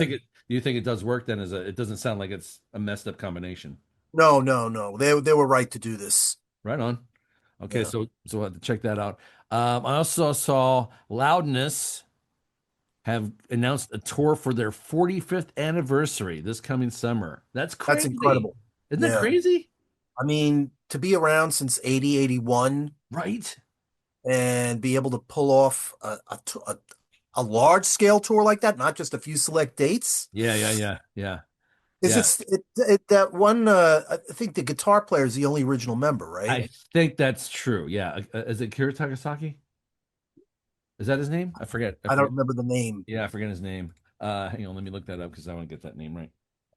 you think it does work then it doesn't sound like it's a messed up combination. No, no, no. They were right to do this. Right on. Okay, Yeah. so we'll have to check that out. I also saw Loudness have announced a tour for their 45th anniversary this coming summer. That's That's crazy. incredible. Isn't that Yeah. crazy? I mean, to be around since 80, 81 Right? and be able to pull off a large scale tour like that, not just a few select dates. Yeah. Is Yeah. it that one? I think the guitar player is the only original member, right? I think that's true. Yeah. Is it Kira Takasaki? Is that his name? I forget. I I don't forget. remember the name. Yeah, I forget his name. Hang on, let me look that up because I want to get that name right.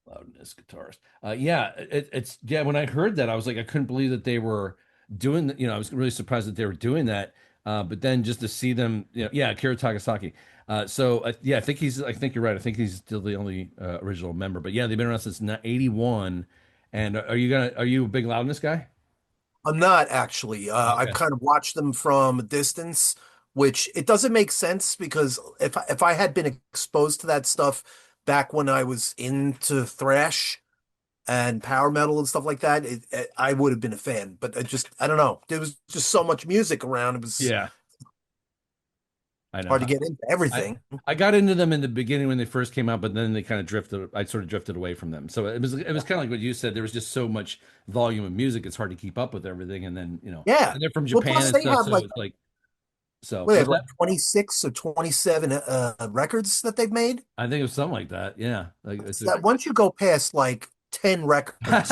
Loudness guitarist. Yeah, it's yeah. When I heard that, I was like, I couldn't believe that they were doing. I was really surprised that they were doing that. But then just to see them, yeah, Kira Tagasaki. Yeah, I think you're right. I think he's still the only original member. But yeah, they've been around since '81. And are you a big Loudness guy? I'm not actually. I've Okay. kind of watched them from a distance, which it doesn't make sense because if I had been exposed to that stuff back when I was into thrash and power metal and stuff like that, I would have been a fan. But I don't know. There was just so much music around. It was Yeah, I know. hard to get into I everything. I got into them in the beginning when they first came out, but then they kind of drifted. I sort of drifted away from them. So it was kind of like what you said. There was just so much volume of music; it's hard to keep up with everything. And then Yeah. and they're from Well, Japan plus and they stuff, have so like it's like so. what they have What's like that? 26 or 27 records that they've made. I think it was something like that. Yeah, like it's That once you go past like 10 records,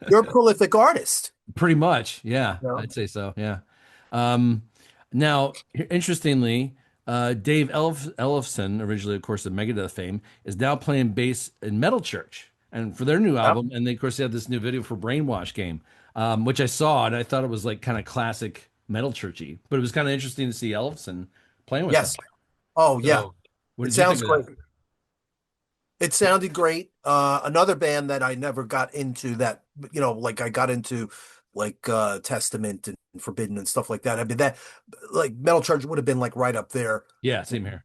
you're a prolific artist. pretty much. Yeah, You know? I'd say so. Yeah. Um, Now, interestingly, Ellefson, originally, of course, of Megadeth fame, is now playing bass in Metal Church, and for their new Yep. album, and they, of course, they have this new video for Brainwash Game, which I saw, and I thought it was like kind of classic Metal Churchy, but it was kind of interesting to see Ellefson playing with them. Yes. Oh, yeah. So, what It did you think sounds of great. that? It sounded great. Another band that I never got into that, like I got into like Testament and Forbidden and stuff like that. I mean that like Metal Church would have been like right up there. Yeah, same here.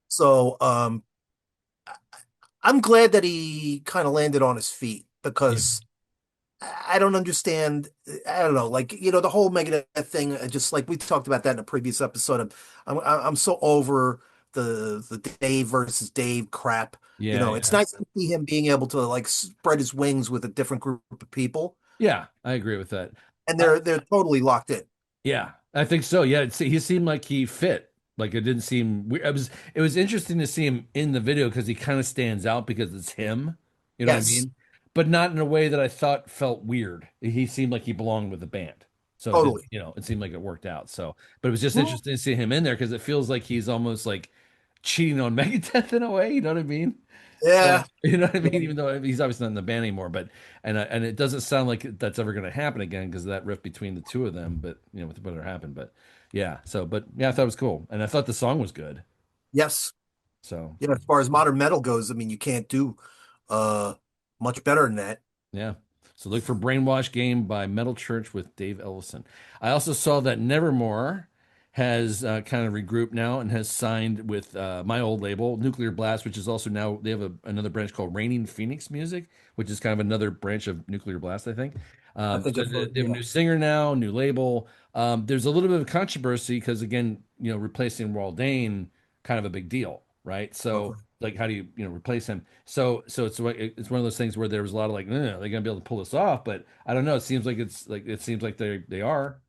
So I'm glad that he kind of landed on his feet Yeah, because I don't understand. I don't know, like the whole Megadeth thing. Just like we talked about that in a previous episode. I'm so over the Dave versus Dave crap. It's yeah, nice to see him being able to like spread his wings with a different group of people, yeah. I agree with that. and Uh, they're totally locked in. Yeah, I think so. Yeah, he seemed like he fit. Like it didn't seem weird. It was interesting to see him in the video because he kind of stands out because it's him. You know what I Yes, mean? But not in a way that I thought felt weird. He seemed like he belonged with the band. So totally. it seemed like it worked out. So, but it was just Well, interesting to see him in there because it feels like he's almost like cheating on Megadeth in a way. You know what I mean? Yeah. You know what I mean? Even though he's obviously not in the band anymore, but and it doesn't sound like that's ever going to happen again because of that rift between the two of them. But you know, with whatever happened, but yeah. So, but yeah, I thought it was cool, and I thought the song was good. Yes. So Yeah. As far as modern metal goes, I mean, you can't do uh much better than that. yeah. So look for Brainwash Game by Metal Church with Dave Ellefson. I also saw that Nevermore has kind of regrouped now and has signed with my old label, Nuclear Blast, which is also now they have another branch called Raining Phoenix Music, which is kind of another branch of Nuclear Blast, I think. I think So I've they heard, they have a yeah. new singer now, new label. There's a little bit of controversy because again, you know, replacing Waldane, kind of a big deal, right? So Okay. like, how do you replace him? So it's one of those things where there was a lot of like, no, they're gonna be able to pull this off, but I don't know. It seems like they are.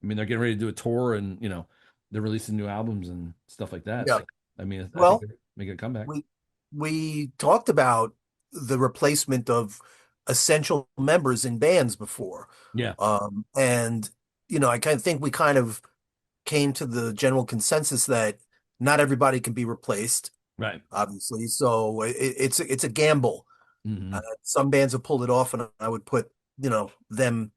I mean, they're getting ready to do a tour, and they're releasing new albums and stuff like that. Yeah. So I mean, I think Well, they're making a comeback. we we talked about the replacement of essential members in bands before. Yeah, And I kind of think we kind of came to the general consensus that not everybody can be replaced, right. obviously. So it's a gamble. Hmm. Some bands have pulled it off, and I would put, them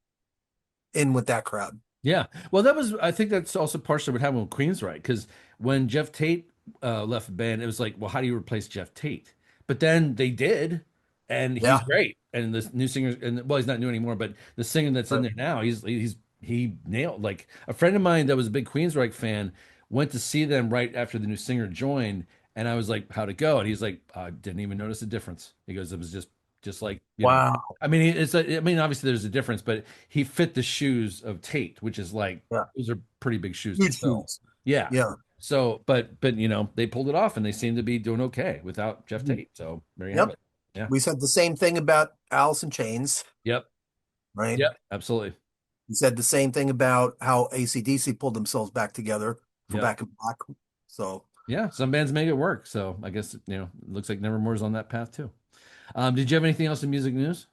in with that crowd. Yeah. Well, I think that's also partially what happened with Queensryche, because when Jeff Tate left the band, it was like, well, how do you replace Jeff Tate? But then they did, and he's Yeah. great. And this new singer, and well, he's not new anymore, but the singer that's in Right. there now, he nailed. Like a friend of mine that was a big Queensryche fan went to see them right after the new singer joined, and I was like, how'd it go? And he's like, I didn't even notice a difference. He goes, it was just like, Wow. I mean, I mean, obviously there's a difference, but he fit the shoes of Tate, which is like Yeah. those are pretty big shoes to Huge fill. shoes. Yeah. Yeah. So, but they pulled it off, and they seem to be doing okay without Jeff Tate. So there you have Yep. it. Yeah. We said the same thing about Alice in Chains, Yep. right? Yep. Absolutely. We said the same thing about how AC/DC pulled themselves back together for Yep. Back in Black. So, Yeah. Some bands make it work. So I guess it looks like Nevermore's on that path too. Did you have anything else in music news?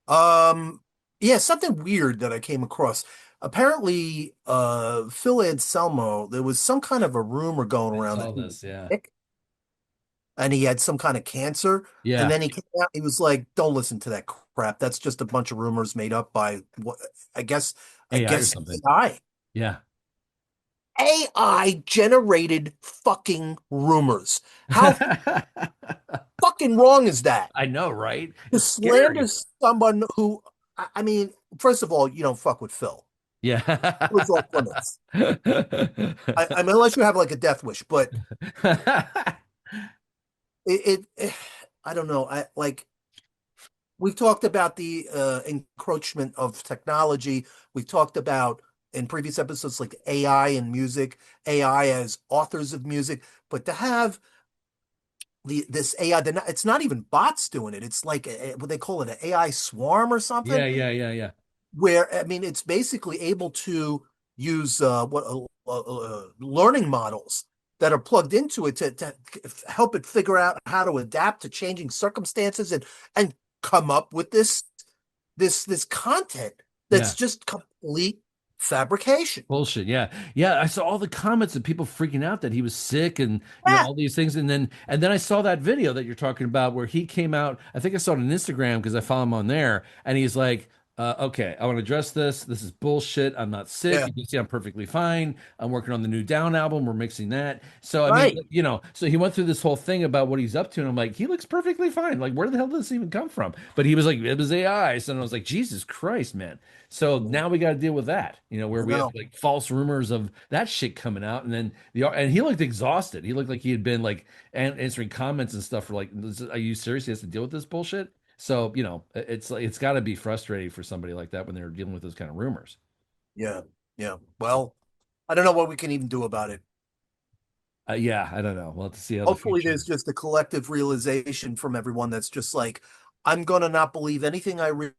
um, yeah, something weird that I came across. Apparently, Phil Anselmo, there was some kind of a rumor going I around that saw he was this. Yeah. sick and he had some kind of cancer. And Yeah. then he came out, he was like, "Don't listen to that crap. That's just a bunch of rumors made up by what I guess I AI or guess something. AI. Yeah. AI generated fucking rumors. How fucking wrong is that? I know, right? To It's slander scary. someone who, I mean, first of all, you don't fuck with Phil. Phil's off Yeah. limits. I mean, unless you have like a death wish, but it I don't know. I like we've talked about the encroachment of technology. We've talked about in previous episodes like AI and music, AI as authors of music, but to have this AI, it's not even bots doing it. It's like what they call it, an AI swarm or something, Yeah, yeah, yeah, yeah. where I mean, it's basically able to use learning models that are plugged into it to help it figure out how to adapt to changing circumstances and come up with this content Yeah. that's just complete fabrication. Bullshit. Yeah. Yeah. I saw all the comments of people freaking out that he was sick and Yeah, all these things. And then I saw that video that you're talking about where he came out. I think I saw it on Instagram because I follow him on there. And he's like, okay, I want to address this. This is bullshit. I'm not sick. yeah, You can see I'm perfectly fine. I'm working on the new Down album. We're mixing that. So I mean, right. so he went through this whole thing about what he's up to, and I'm like, he looks perfectly fine. Like, where the hell did this even come from? But he was like, it was AI. So I was like, Jesus Christ, man. So now we got to deal with that, where I we have know. like false rumors of that shit coming out, and then and he looked exhausted. He looked like he had been like answering comments and stuff for like, are you serious? He has to deal with this bullshit. So it's like it's got to be frustrating for somebody like that when they're dealing with those kind of rumors. Yeah, yeah. Well, I don't know what we can even do about it. Yeah, I don't know. We'll have to see how the Hopefully, future. there's just a collective realization from everyone that's just like, I'm gonna not believe anything I read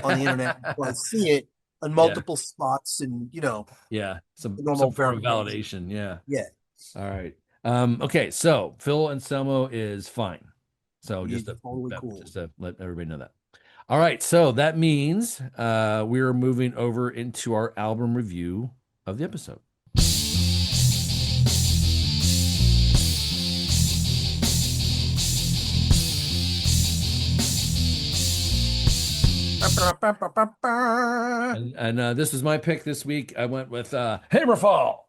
on the internet until I see it on Yeah, multiple spots and yeah, the some normal form of verification. validation. Yeah. Yeah, All right. Okay, so Phil Anselmo is fine. So he's totally cool. just to let everybody know that. All right, so that means we're moving over into our album review of the episode. And this was my pick this week. I went with Hammerfall,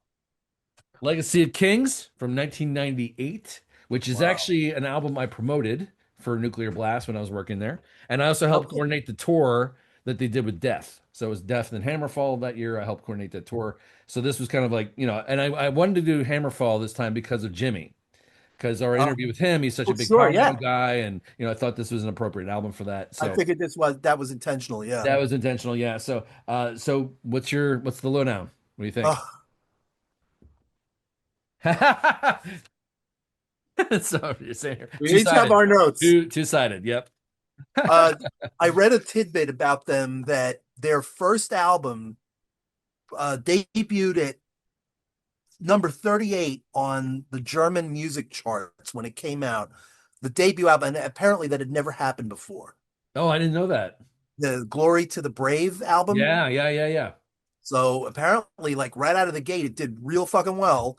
Legacy of Kings from 1998, which is Wow. actually an album I promoted for Nuclear Blast when I was working there. And I also helped Okay. coordinate the tour that they did with Death. So it was Death and Hammerfall that year. I helped coordinate that tour. So this was kind of like, and I wanted to do Hammerfall this time because of Jimi, because our Uh, interview with him, he's such a oh, big sure. power Yeah. metal guy. And, I thought this was an appropriate album for that. I So figured that was intentional. Yeah. that was intentional. Yeah. So what's the lowdown? What do you think? Uh, So you're saying we each have two-sided, our notes. two-sided. Yep. Uh, I read a tidbit about them that their first album debuted at number 38 on the German music charts when it came out. The debut album, and apparently that had never happened before. Oh, I didn't know that. The Glory to the Brave album. Yeah, yeah, yeah, yeah. So apparently, like right out of the gate, it did real fucking well.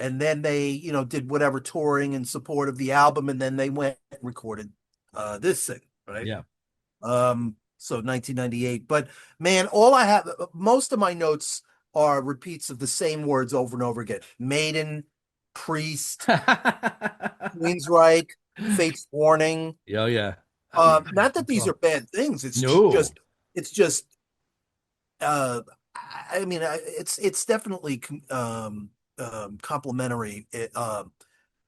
And then they, did whatever touring in support of the album, and then they went and recorded this thing, right? Yeah. So 1998. But man, most of my notes are repeats of the same words over and over again. Maiden, Priest, Queensryche, Fate's Warning. Oh yeah. Not that these are bad things. No. It's just I mean, it's definitely complimentary,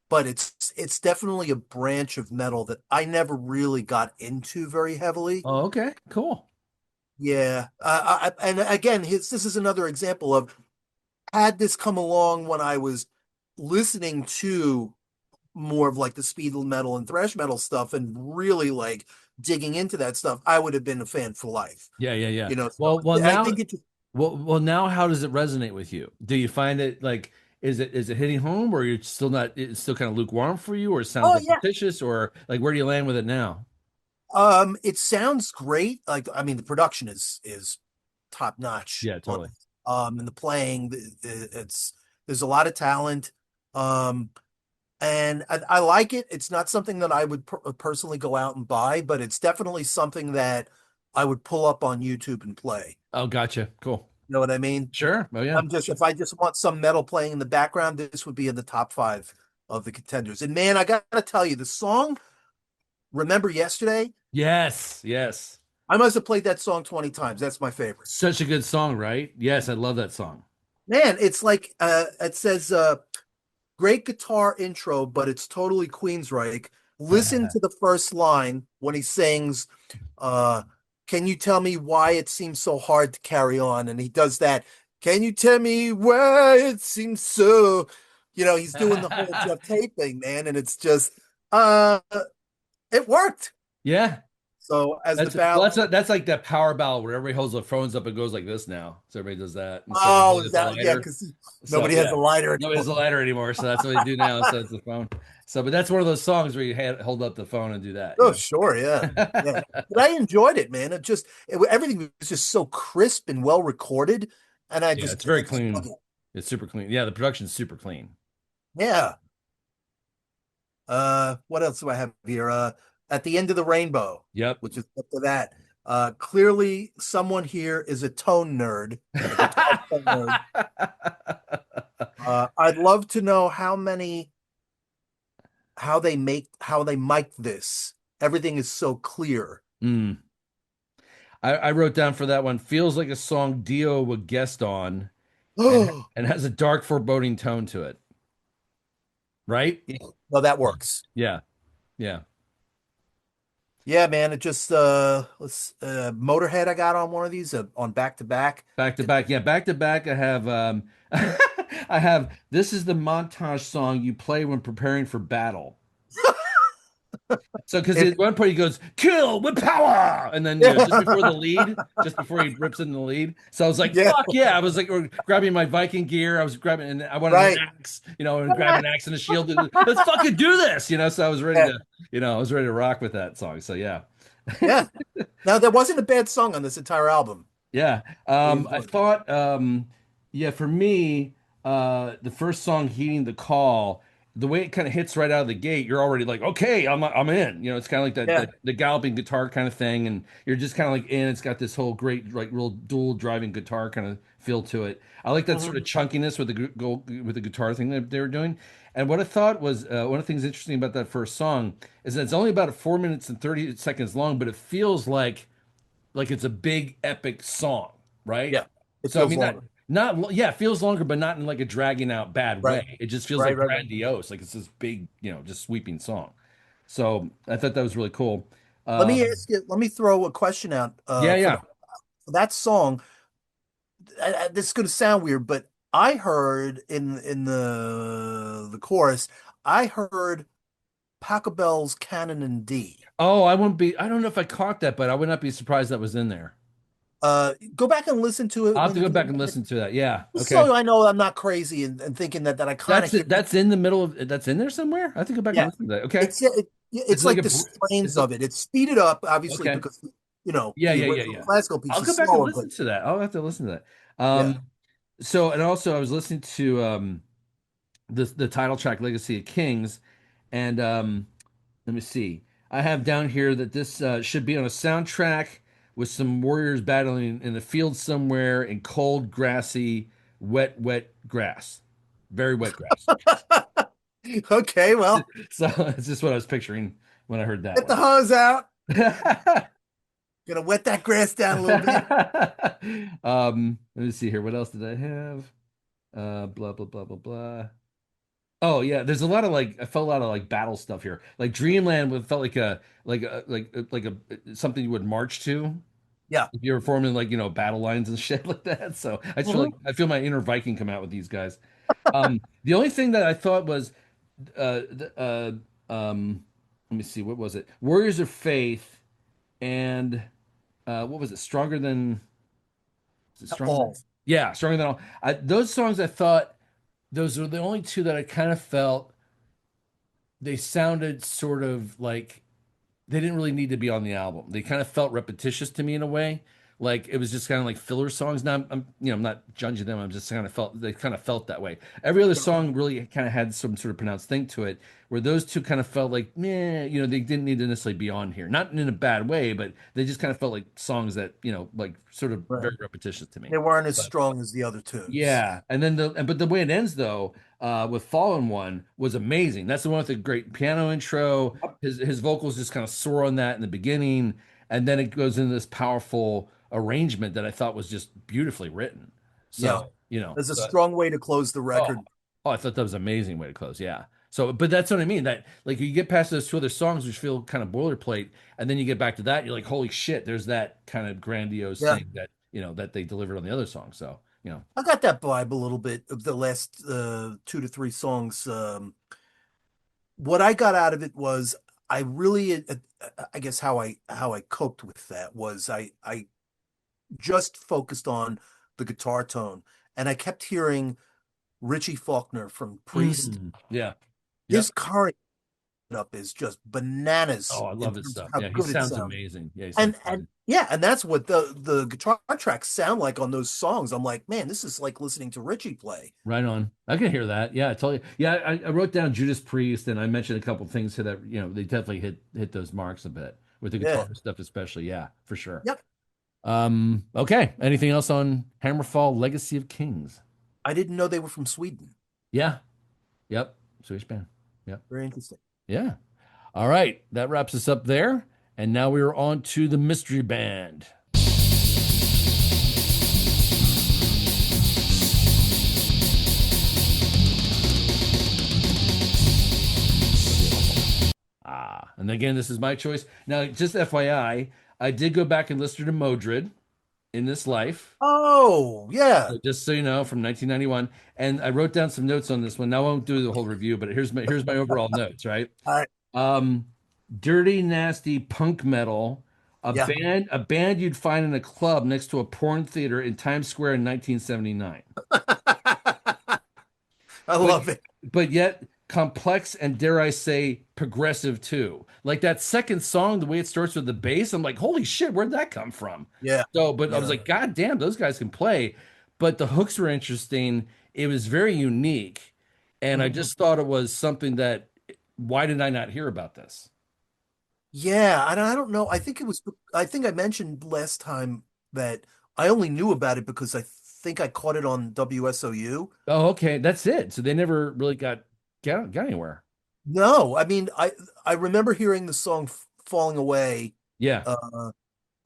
but it's definitely a branch of metal that I never really got into very heavily. Oh, okay, cool. Yeah, and again, this is another example of had this come along when I was listening to more of like the speed metal and thrash metal stuff and really like digging into that stuff, I would have been a fan for life. Yeah, yeah, yeah. So Well, I now, think it. now, how does it resonate with you? Do you find it like, is it hitting home, or you're still not? It's still kind of lukewarm for you, or it sounds Oh yeah. repetitious, or like where do you land with it now? It sounds great. Like, I mean, the production is top notch. Yeah, totally. And the playing, there's a lot of talent. And I like it. It's not something that I would personally go out and buy, but it's definitely something that I would pull up on YouTube and play. Oh, gotcha. Cool. You know what I mean? Sure. Oh yeah. If I just want some metal playing in the background, this would be in the top 5 of the contenders. And man, I gotta tell you, the song Remember Yesterday? Yes. Yes. I must have played that song 20 times. That's my favorite. Such a good song, right? Yes, I love that song. Man, it's like it says great guitar intro, but it's totally Queensryche. Listen to the first line when he sings, can you tell me why it seems so hard to carry on? And he does that. Can you tell me why it seems so, he's doing the whole Jeff Tate thing, man. And it's just, it worked. Yeah. So as That's, the ballad, that's like that power ballad where everybody holds their phones up and goes like this now. So everybody does that. oh, yeah, because nobody has a lighter. Nobody has a lighter anymore, so that's what they do now. So it's the phone. So, but that's one of those songs where you hold up the phone and do that. Oh, sure, yeah. Yeah. But I enjoyed it, man. Everything was just so crisp and well recorded, and it's very clean. It's super clean. Yeah, the production's super clean. Yeah. What else do I have here? At the End of the Rainbow. Yep. Which is up to that. Clearly, someone here is a tone nerd. I'd love to know how they mic this. Everything is so clear. I wrote down for that one, feels like a song Dio would guest on and has a dark, foreboding tone to it. Right? Yeah. Well, that works. Yeah. Yeah. Yeah, man. It just Motorhead I got on one of these on back to back. Back to back. Yeah, back to back. I have I have this is the montage song you play when preparing for battle. So because at one point he goes, kill with power, and then just before the lead, just before he rips in the lead. So I was like, fuck yeah. I was like grabbing my Viking gear. I was grabbing, and I wanted an axe, and grabbing an axe and a shield. Let's fucking do this, So I was ready to, I was ready to rock with that song. So yeah. Yeah. Now there wasn't a bad song on this entire album. Yeah. I thought, for me, the first song, Heeding the Call, the way it kind of hits right out of the gate, you're already like, okay, I'm in. You know, it's kind of like Yeah. the galloping guitar kind of thing, and you're just kind of like in. It's got this whole great like real dual driving guitar kind of feel to it. I like that sort of Mhm. chunkiness with with the guitar thing that they were doing. And what I thought was one of the things interesting about that first song is that it's only about 4 minutes and 30 seconds long, but it feels like it's a big epic song, right? Yeah. It So I feels mean, longer. not yeah, it feels longer, but not in like a dragging out bad Right. way. It just feels Right. like Right. Right. grandiose, like it's this big, just sweeping song. So I thought that was really cool. Let me Um, ask you, let me throw a question out yeah, for yeah. for that song. This is going to sound weird, but I heard in the chorus, I heard Pachelbel's Canon in D. Oh, I don't know if I caught that, but I would not be surprised that was in there. Go back and listen to it I'll have to when go you back and listen to that. Yeah. just Okay. so I know I'm not crazy and thinking that I kind of That's hear. it. That's in the middle of that's in there somewhere. I have to go back and Yeah, listen to that. Okay. It's it's like like a the it's strains a, of it. It's speeded up, obviously, okay. because Yeah, the yeah, yeah, original yeah. classical piece I'll is go back and slower, but listen to that. I'll have to listen to that. yeah. So and also I was listening to the title track Legacy of Kings, and let me see. I have down here that this should be on a soundtrack with some warriors battling in a field somewhere in cold, grassy, wet grass. Very wet grass. Okay, well, So it's just what I was picturing when I heard that get one. the hose out. Gonna wet that grass down a little bit. Let me see here. What else did I have? Blah blah blah blah blah. Oh yeah, there's a lot of like I felt a lot of like battle stuff here. Like Dreamland felt like a something you would march to Yeah. if you were forming like battle lines and shit like that. So I just feel like Mhm. I feel my inner Viking come out with these guys. The only thing that I thought was let me see, what was it? Warriors of Faith and what was it? Stronger than is it stronger than All. yeah, stronger than all. Those songs I thought those were the only two that I kind of felt they sounded sort of like they didn't really need to be on the album. They kind of felt repetitious to me in a way. Like it was just kind of like filler songs. Now I'm not judging them. I'm just kind of felt they kind of felt that way. Every other song really kind of had some sort of pronounced thing to it, where those two kind of felt like, meh, they didn't need to necessarily be on here. Not in a bad way, but they just kind of felt like songs that, like sort of Right. very repetitious to me. They weren't as But strong as the other tunes. yeah, and then but the way it ends though, with Fallen One was amazing. That's the one with the great piano intro. His vocals just kind of soar on that in the beginning, and then it goes into this powerful arrangement that I thought was just beautifully written. Yeah. So, There's a strong way to close the oh, record. oh, I thought that was an amazing way to close. Yeah. So, but that's what I mean. That like you get past those two other songs, which feel kind of boilerplate, and then you get back to that, you're like, holy shit, there's that kind of grandiose Yeah. thing that that they delivered on the other song. So, I got that vibe a little bit of the last 2 to 3 songs. What I got out of it was I really, I guess how I coped with that was I just focused on the guitar tone, and I kept hearing Richie Faulkner from Priest. Yeah. Yep. His current up is just bananas Oh, I in love his terms of stuff. how Yeah, he good it sounds sounds. amazing. Yeah, he sounds And amazing. yeah, and that's what the guitar tracks sound like on those songs. I'm like, man, this is like listening to Richie play. Right on. I can hear that. Yeah, I told you. Yeah, I wrote down Judas Priest and I mentioned a couple things to that, they definitely hit those marks a bit with the Yeah. guitar stuff, especially. Yeah, for sure. Yep. Okay. Anything else on Hammerfall Legacy of Kings? I didn't know they were from Sweden. Yeah. Yep. Swedish band. Yep. Very interesting. Yeah. All right. That wraps us up there. And now we are on to the mystery band. And again, this is my choice. Now, just FYI, I did go back and listen to Modred in this life. Oh, yeah. So just so you know, from 1991, and I wrote down some notes on this one. Now I won't do the whole review, but here's my overall notes. Right, All right. um, dirty, nasty punk metal, Yeah. a band you'd find in a club next to a porn theater in Times Square in 1979. I But love it. but yet complex and dare I say progressive too. Like that second song, the way it starts with the bass, I'm like, holy shit, where'd that come from? Yeah. So, but I was Yeah. like, God damn, those guys can play. But the hooks were interesting. It was very unique. And I Mhm. just thought it was something that, why did I not hear about this? Yeah, I don't know. I think I mentioned last time that I only knew about it because I think I caught it on WSOU. Oh, okay, that's it. So they never really got anywhere. No, I mean, I remember hearing the song Falling Away Yeah, uh,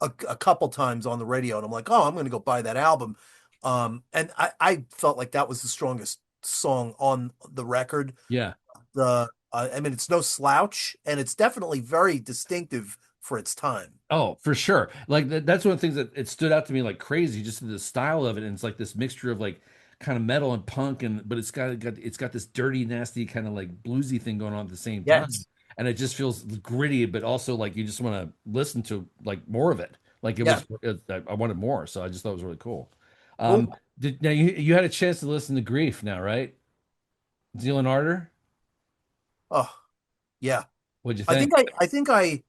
a couple times on the radio, and I'm like, oh, I'm going to go buy that album. And I felt like that was the strongest song on the record. yeah. I mean, it's no slouch, and it's definitely very distinctive for its time. Oh, for sure. Like that's one of the things that it stood out to me like crazy, just the style of it, and it's like this mixture of like kind of metal and punk, and but it's got this dirty, nasty kind of like bluesy thing going on at the same time, Yes. and it just feels gritty, but also like you just want to listen to like more of it. Like Yeah. I wanted more, so I just thought it was really cool. Cool. Now you had a chance to listen to Grief now, right? Zeal and Ardor. Oh, yeah. What'd you think? I think I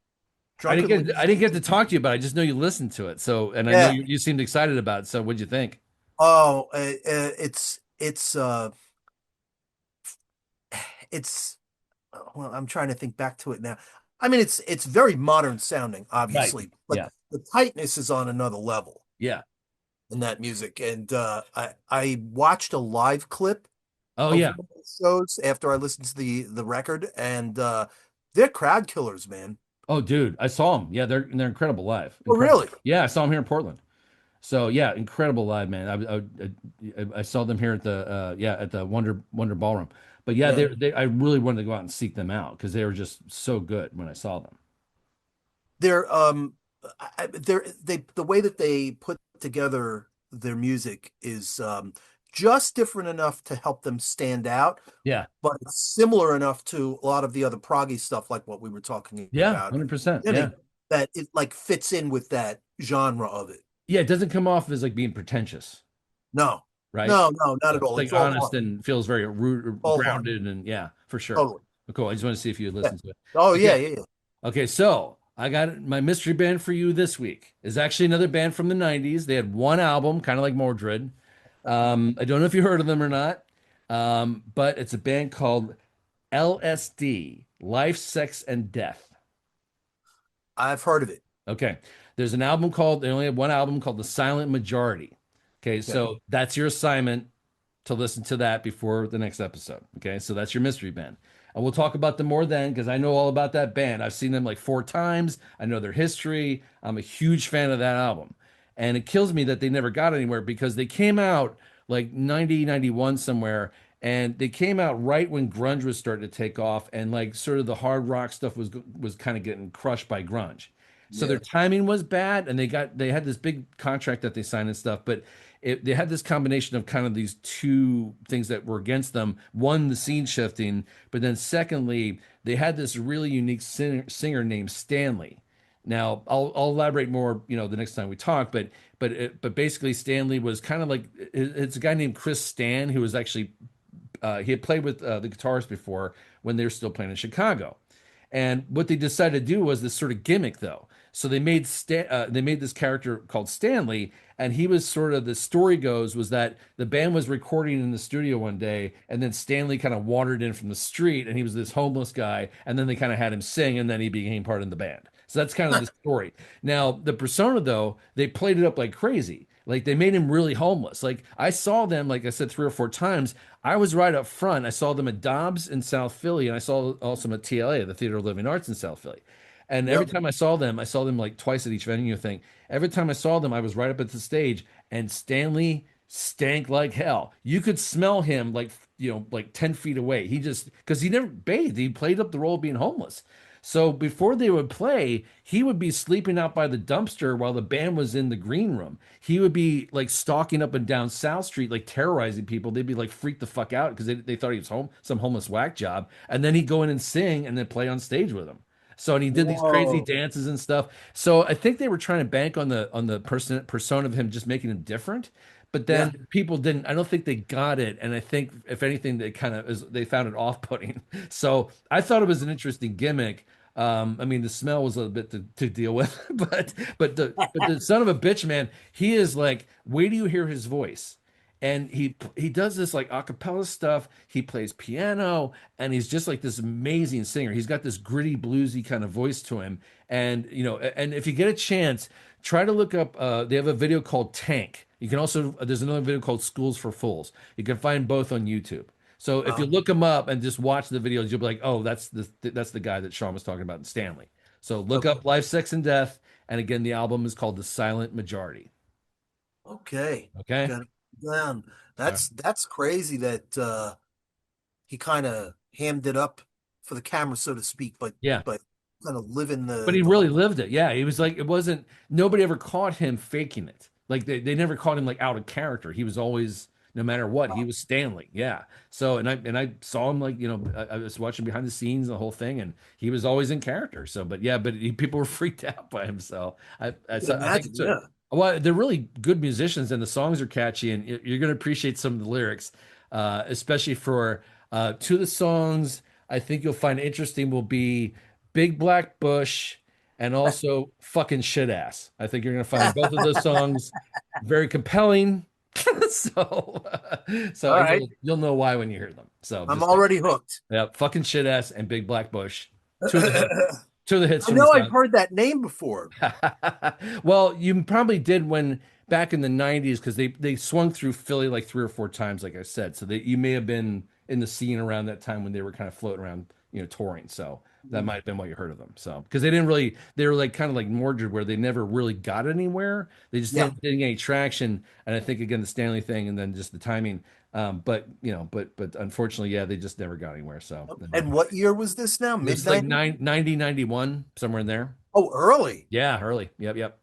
drunkenly. I didn't get to talk to you, but I just know you listened to it. So, and I know Yeah. you seemed excited about it. So, what'd you think? Oh, it's well, I'm trying to think back to it now. I mean, it's very modern sounding, Right. obviously, but Yeah. the tightness is on another level Yeah. in that music. And I watched a live clip Oh of yeah. one of the shows after I listened to the record, and they're crowd killers, man. Oh, dude, I saw them. Yeah, they're incredible live. Oh, Incredible. really? Yeah, I saw them here in Portland. So yeah, incredible live, man. I saw them here at the at the Wonder Ballroom. But yeah, Yeah. I really wanted to go out and seek them out because they were just so good when I saw them. They're the way that they put together their music is just different enough to help them stand out, Yeah. but it's similar enough to a lot of the other proggy stuff, like what we were talking Yeah, about, 100%. Yeah. Jimmy, that it like fits in with that genre of it. Yeah, it doesn't come off as like being pretentious, No, right? no, not at It's all. like It's all honest heart, and feels very all heart, grounded and yeah, for sure. totally. Cool. I just want to see if you had Yeah. listened to it. Oh Okay. yeah, yeah, yeah. Okay, so I got my mystery band for you this week. Is actually another band from the 90s. They had one album, kind of like Mordred. I don't know if you heard of them or not, but it's a band called LSD, Life, Sex, and Death. I've heard of it. Okay. There's an album called, they only have one album called The Silent Majority. Okay, Okay. so that's your assignment to listen to that before the next episode. Okay, so that's your mystery band. And we'll talk about them more then because I know all about that band. I've seen them like 4 times. I know their history. I'm a huge fan of that album. And it kills me that they never got anywhere because they came out like 90, 91 somewhere. And they came out right when grunge was starting to take off, and like sort of the hard rock stuff was kind of getting crushed by grunge. So their Yeah. timing was bad, and they had this big contract that they signed and stuff, but they had this combination of kind of these two things that were against them. One, the scene shifting, but then secondly, they had this really unique singer named Stanley. Now, I'll elaborate more, the next time we talk, but basically Stanley was kind of like it's a guy named Chris Stan who was actually he had played with the guitarist before when they were still playing in Chicago. And what they decided to do was this sort of gimmick, though. So they made this character called Stanley, and he was sort of, the story goes was that the band was recording in the studio one day, and then Stanley kind of wandered in from the street, and he was this homeless guy, and then they kind of had him sing, and then he became part of the band. So that's kind of the story. Now the persona, though, they played it up like crazy. Like they made him really homeless. Like I saw them, like I said, 3 or 4 times. I was right up front. I saw them at Dobbs in South Philly, and I saw also at TLA, the Theater of Living Arts in South Philly. And every Yep. time I saw them like twice at each venue thing. Every time I saw them, I was right up at the stage, and Stanley stank like hell. You could smell him like, like 10 feet away. He just, because he never bathed, he played up the role of being homeless. So before they would play, he would be sleeping out by the dumpster while the band was in the green room. He would be like stalking up and down South Street, like terrorizing people. They'd be like freaked the fuck out because they thought he was some homeless whack job. And then he'd go in and sing and then play on stage with them. So and he did these crazy Whoa. dances and stuff. So I think they were trying to bank on the persona of him just making him different. But Yeah. then people didn't. I don't think they got it, and I think if anything, they found it off-putting. So I thought it was an interesting gimmick. I mean, the smell was a little bit to deal with, but the son of a bitch, man, he is like, wait till you hear his voice. and he does this like a cappella stuff. He plays piano, and he's just like this amazing singer. He's got this gritty bluesy kind of voice to him. And and if you get a chance, try to look up. They have a video called Tank. You can also there's another video called Schools for Fools. You can find both on YouTube. So if you look them up and just watch the videos, you'll be like, oh, that's the guy that Sean was talking about in Stanley. So look up Life, Sex, and Death. And again, the album is called The Silent Majority. Okay. Okay. Got it down. That's crazy that he kind of hammed it up for the camera, so to speak, but Yeah. but kind of living But he the really lived it. Yeah. He was like, it wasn't, nobody ever caught him faking it. Like they never caught him like out of character. He was always, no matter what, he was Stanley. Yeah. So, and I saw him like, I was watching behind the scenes, the whole thing, and he was always in character. So, but yeah, people were freaked out by him. So I think it's well, they're really good musicians and the songs are catchy and you're going to appreciate some of the lyrics, especially for two of the songs I think you'll find interesting will be Big Black Bush and also fucking shit ass. I think you're going to find both of those songs very compelling. so All right. you'll know why when you hear them. So I'm already hooked. Yeah, fucking shit ass and Big Black Bush. Two of the hits. I know I've heard that name before. Well, you probably did when back in the 90s because they swung through Philly like 3 or 4 times, like I said. So you may have been in the scene around that time when they were kind of floating around, touring. So that might have been why you heard of them. So because they were like kind of like Mordred where they never really got anywhere. They just didn't get any traction. And I think again the Stanley thing and then just the timing. But unfortunately, yeah, they just never got anywhere. So and what year was this now? It's like 90, 91, somewhere in there. Oh, early. Yeah, early. Yep.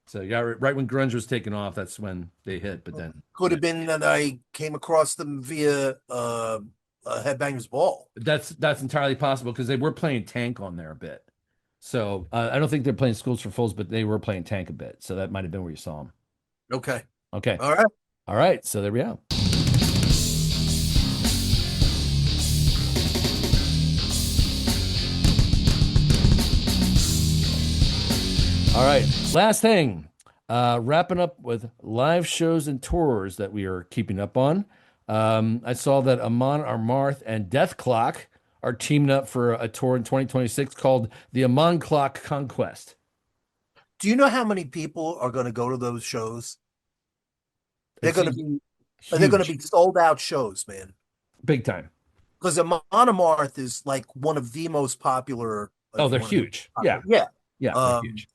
So yeah, right when grunge was taking off, that's when they hit. But then could have been that I came across them via Headbangers Ball. That's entirely possible because they were playing Tank on there a bit. So I don't think they're playing Schools for Fools, but they were playing Tank a bit. So that might have been where you saw them. Okay. All right. So there we go. All right. Last thing, wrapping up with live shows and tours that we are keeping up on. I saw that Amon Amarth and Dethklok are teaming up for a tour in 2026 called the Amonklok Conquest. Do you know how many people are going to go to those shows? They're going to be sold out shows, man. Big time. Because Amon Amarth is like one of the most popular. Oh, they're huge. Yeah. They're huge.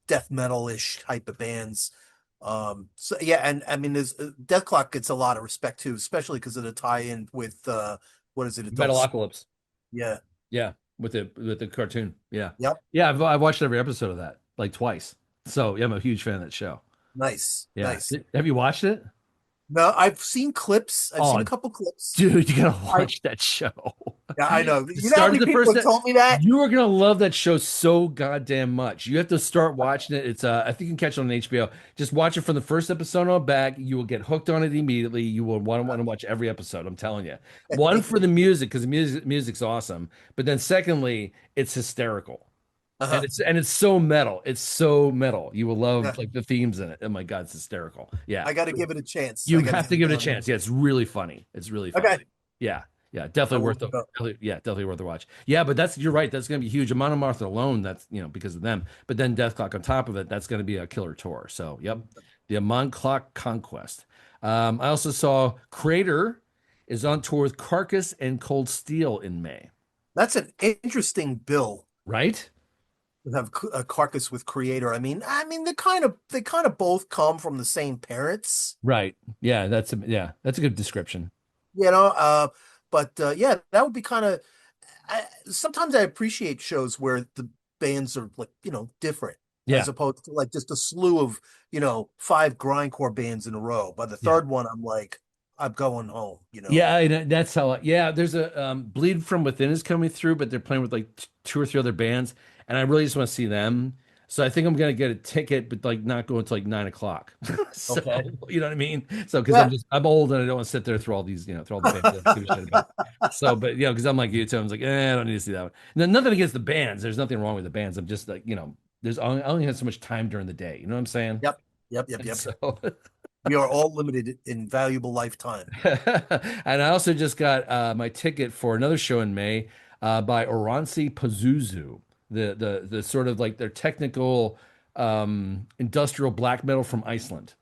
Death metal-ish type of bands. So yeah, and I mean, Dethklok gets a lot of respect too, especially because of the tie-in with what is it? Metalocalypse. Yeah. With the cartoon. Yeah. Yep. Yeah, I've watched every episode of that like twice. So yeah, I'm a huge fan of that show. Nice. Yeah. Nice. Have you watched it? No, I've seen clips. I've seen a couple clips. Dude, you gotta watch that show. Yeah, I know. You know how many people told me that? You are gonna love that show so goddamn much. You have to start watching it. It's I think you can catch it on HBO. Just watch it from the first episode on back. You will get hooked on it immediately. You will want to watch every episode. I'm telling you. One for the music because the music's awesome, but then secondly, it's hysterical. And it's so metal. It's so metal. You will love like the themes in it. Oh my god, it's hysterical. Yeah, I got to give it a chance. You have to give it a chance. Yeah, it's really funny. It's really funny. Okay. Yeah, definitely worth the definitely worth the watch. Yeah, but you're right. That's gonna be huge. Amon Amarth alone, that's because of them. But then Dethklok on top of it, that's gonna be a killer tour. So yep, the Amonklok Conquest. I also saw Kreator is on tour with Carcass and Cold Steel in May. That's an interesting bill, right? Have a Carcass with Kreator. I mean, they kind of both come from the same parents, right? Yeah, that's a good description. But that would be kind of. Sometimes I appreciate shows where the bands are like different, as opposed to like just a slew of 5 grindcore bands in a row. By the third one, I'm like, I'm going home. Yeah, that's how. There's a Bleed From Within is coming through, but they're playing with like 2 or 3 other bands. And I really just want to see them. So I think I'm going to get a ticket, but like not go until like 9:00. So, you know what I mean? So, cause I'm old and I don't want to sit there through all these, through all the bands. I give a shit about. So, but cause I'm like you too. I was like, I don't need to see that one. And nothing against the bands. There's nothing wrong with the bands. I'm just like, I only have so much time during the day. You know what I'm saying? Yep. So, We are all limited in valuable lifetime. And I also just got my ticket for another show in May by Oransi Pazuzu, the sort of like their technical industrial black metal from Iceland.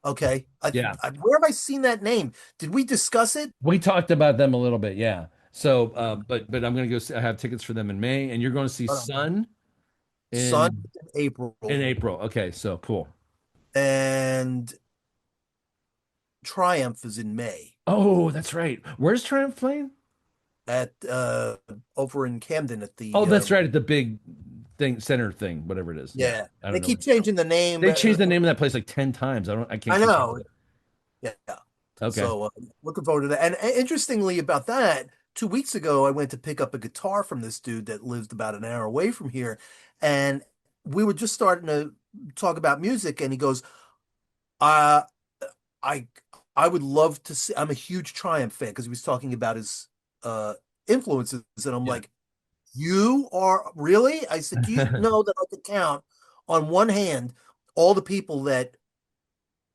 Okay. Yeah, Where have I seen that name? Did we discuss it? we talked about them a little bit. Yeah. So, but I'm gonna go. I have tickets for them in May, and you're going to see Hold on. Sun Sun in in April April. Okay, so cool. and Triumph is in May Oh, that's right. Where's Triumph playing? at over in Camden at Oh, the that's right, at the big thing, center thing, whatever it is. Yeah, yeah. I They don't know. keep changing the name. They changed the name of that place like 10 times. I can't I keep up know. with it. Yeah. Okay. So looking forward to that. And interestingly about that, 2 weeks ago, I went to pick up a guitar from this dude that lived about an hour away from here. And we were just starting to talk about music. And he goes, uh, I I would love to see, I'm a huge Triumph fan because he was talking about his influences. And I'm Yeah. like, you are really? I said, do you know that I could count on one hand all the people that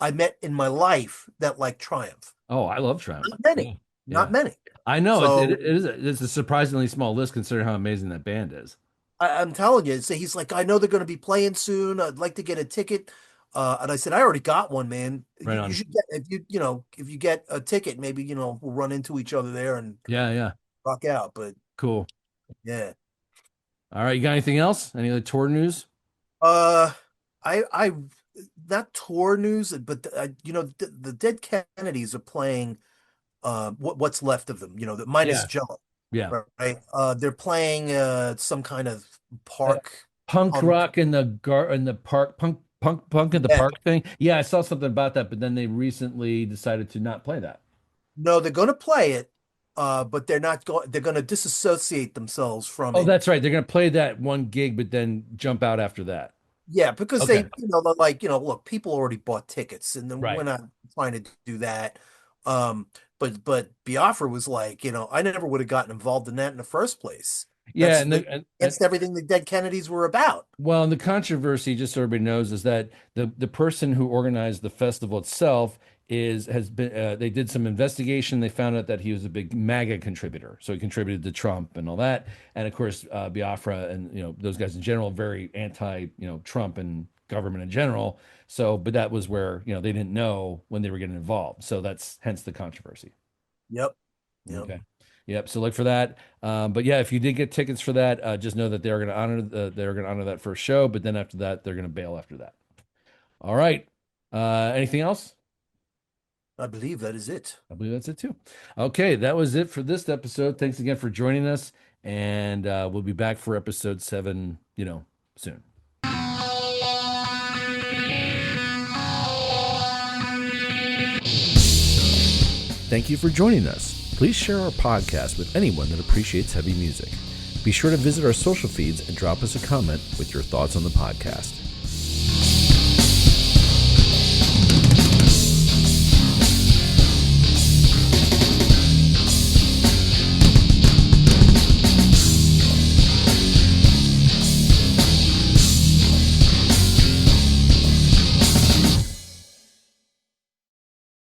I met in my life that like Triumph? Oh, I love Triumph. Not many. Yeah. Not Yeah. many. I know So it's a surprisingly small list considering how amazing that band is. I'm telling you, so he's like, I know they're going to be playing soon. I'd like to get a ticket. And I said, I already got one, man. Right You on. should get if you get a ticket, maybe we'll run into each other there and Yeah, yeah. rock out. But Cool. yeah, All right, you got anything else? Any other tour news? uh, I not tour news, but the Dead Kennedys are playing what's left of them. The minus Yeah. Jello, Yeah. right? They're playing some kind of That park punk punk. rock in the park, punk in the Yeah. park thing. Yeah, I saw something about that, but then they recently decided to not play that. No, they're going to play it, but they're not going. They're going to disassociate themselves from Oh, it. that's right. They're gonna play that one gig, but then jump out after that. Yeah, because Okay. they're like, look, people already bought tickets, and then we're Right. not trying to do that. But Biafra was like, I never would have gotten involved in that in the first place. Yeah, That's and against everything the Dead Kennedys were about. well, and the controversy, just so everybody knows, is that the person who organized the festival itself has been they did some investigation. They found out that he was a big MAGA contributor, so he contributed to Trump and all that. And of course, Biafra and those guys in general very anti Trump and government in general. So, but that was where they didn't know when they were getting involved. So that's hence the controversy. Yep. Yep. Okay. Yep. So look for that. But yeah, if you did get tickets for that, just know that they're going to honor that first show. But then after that, they're going to bail after that. All right. Anything else? I believe that is it. I believe that's it too. Okay, that was it for this episode. Thanks again for joining us, and we'll be back for episode 7, soon. Thank you for joining us. Please share our podcast with anyone that appreciates heavy music. Be sure to visit our social feeds and drop us a comment with your thoughts on the podcast.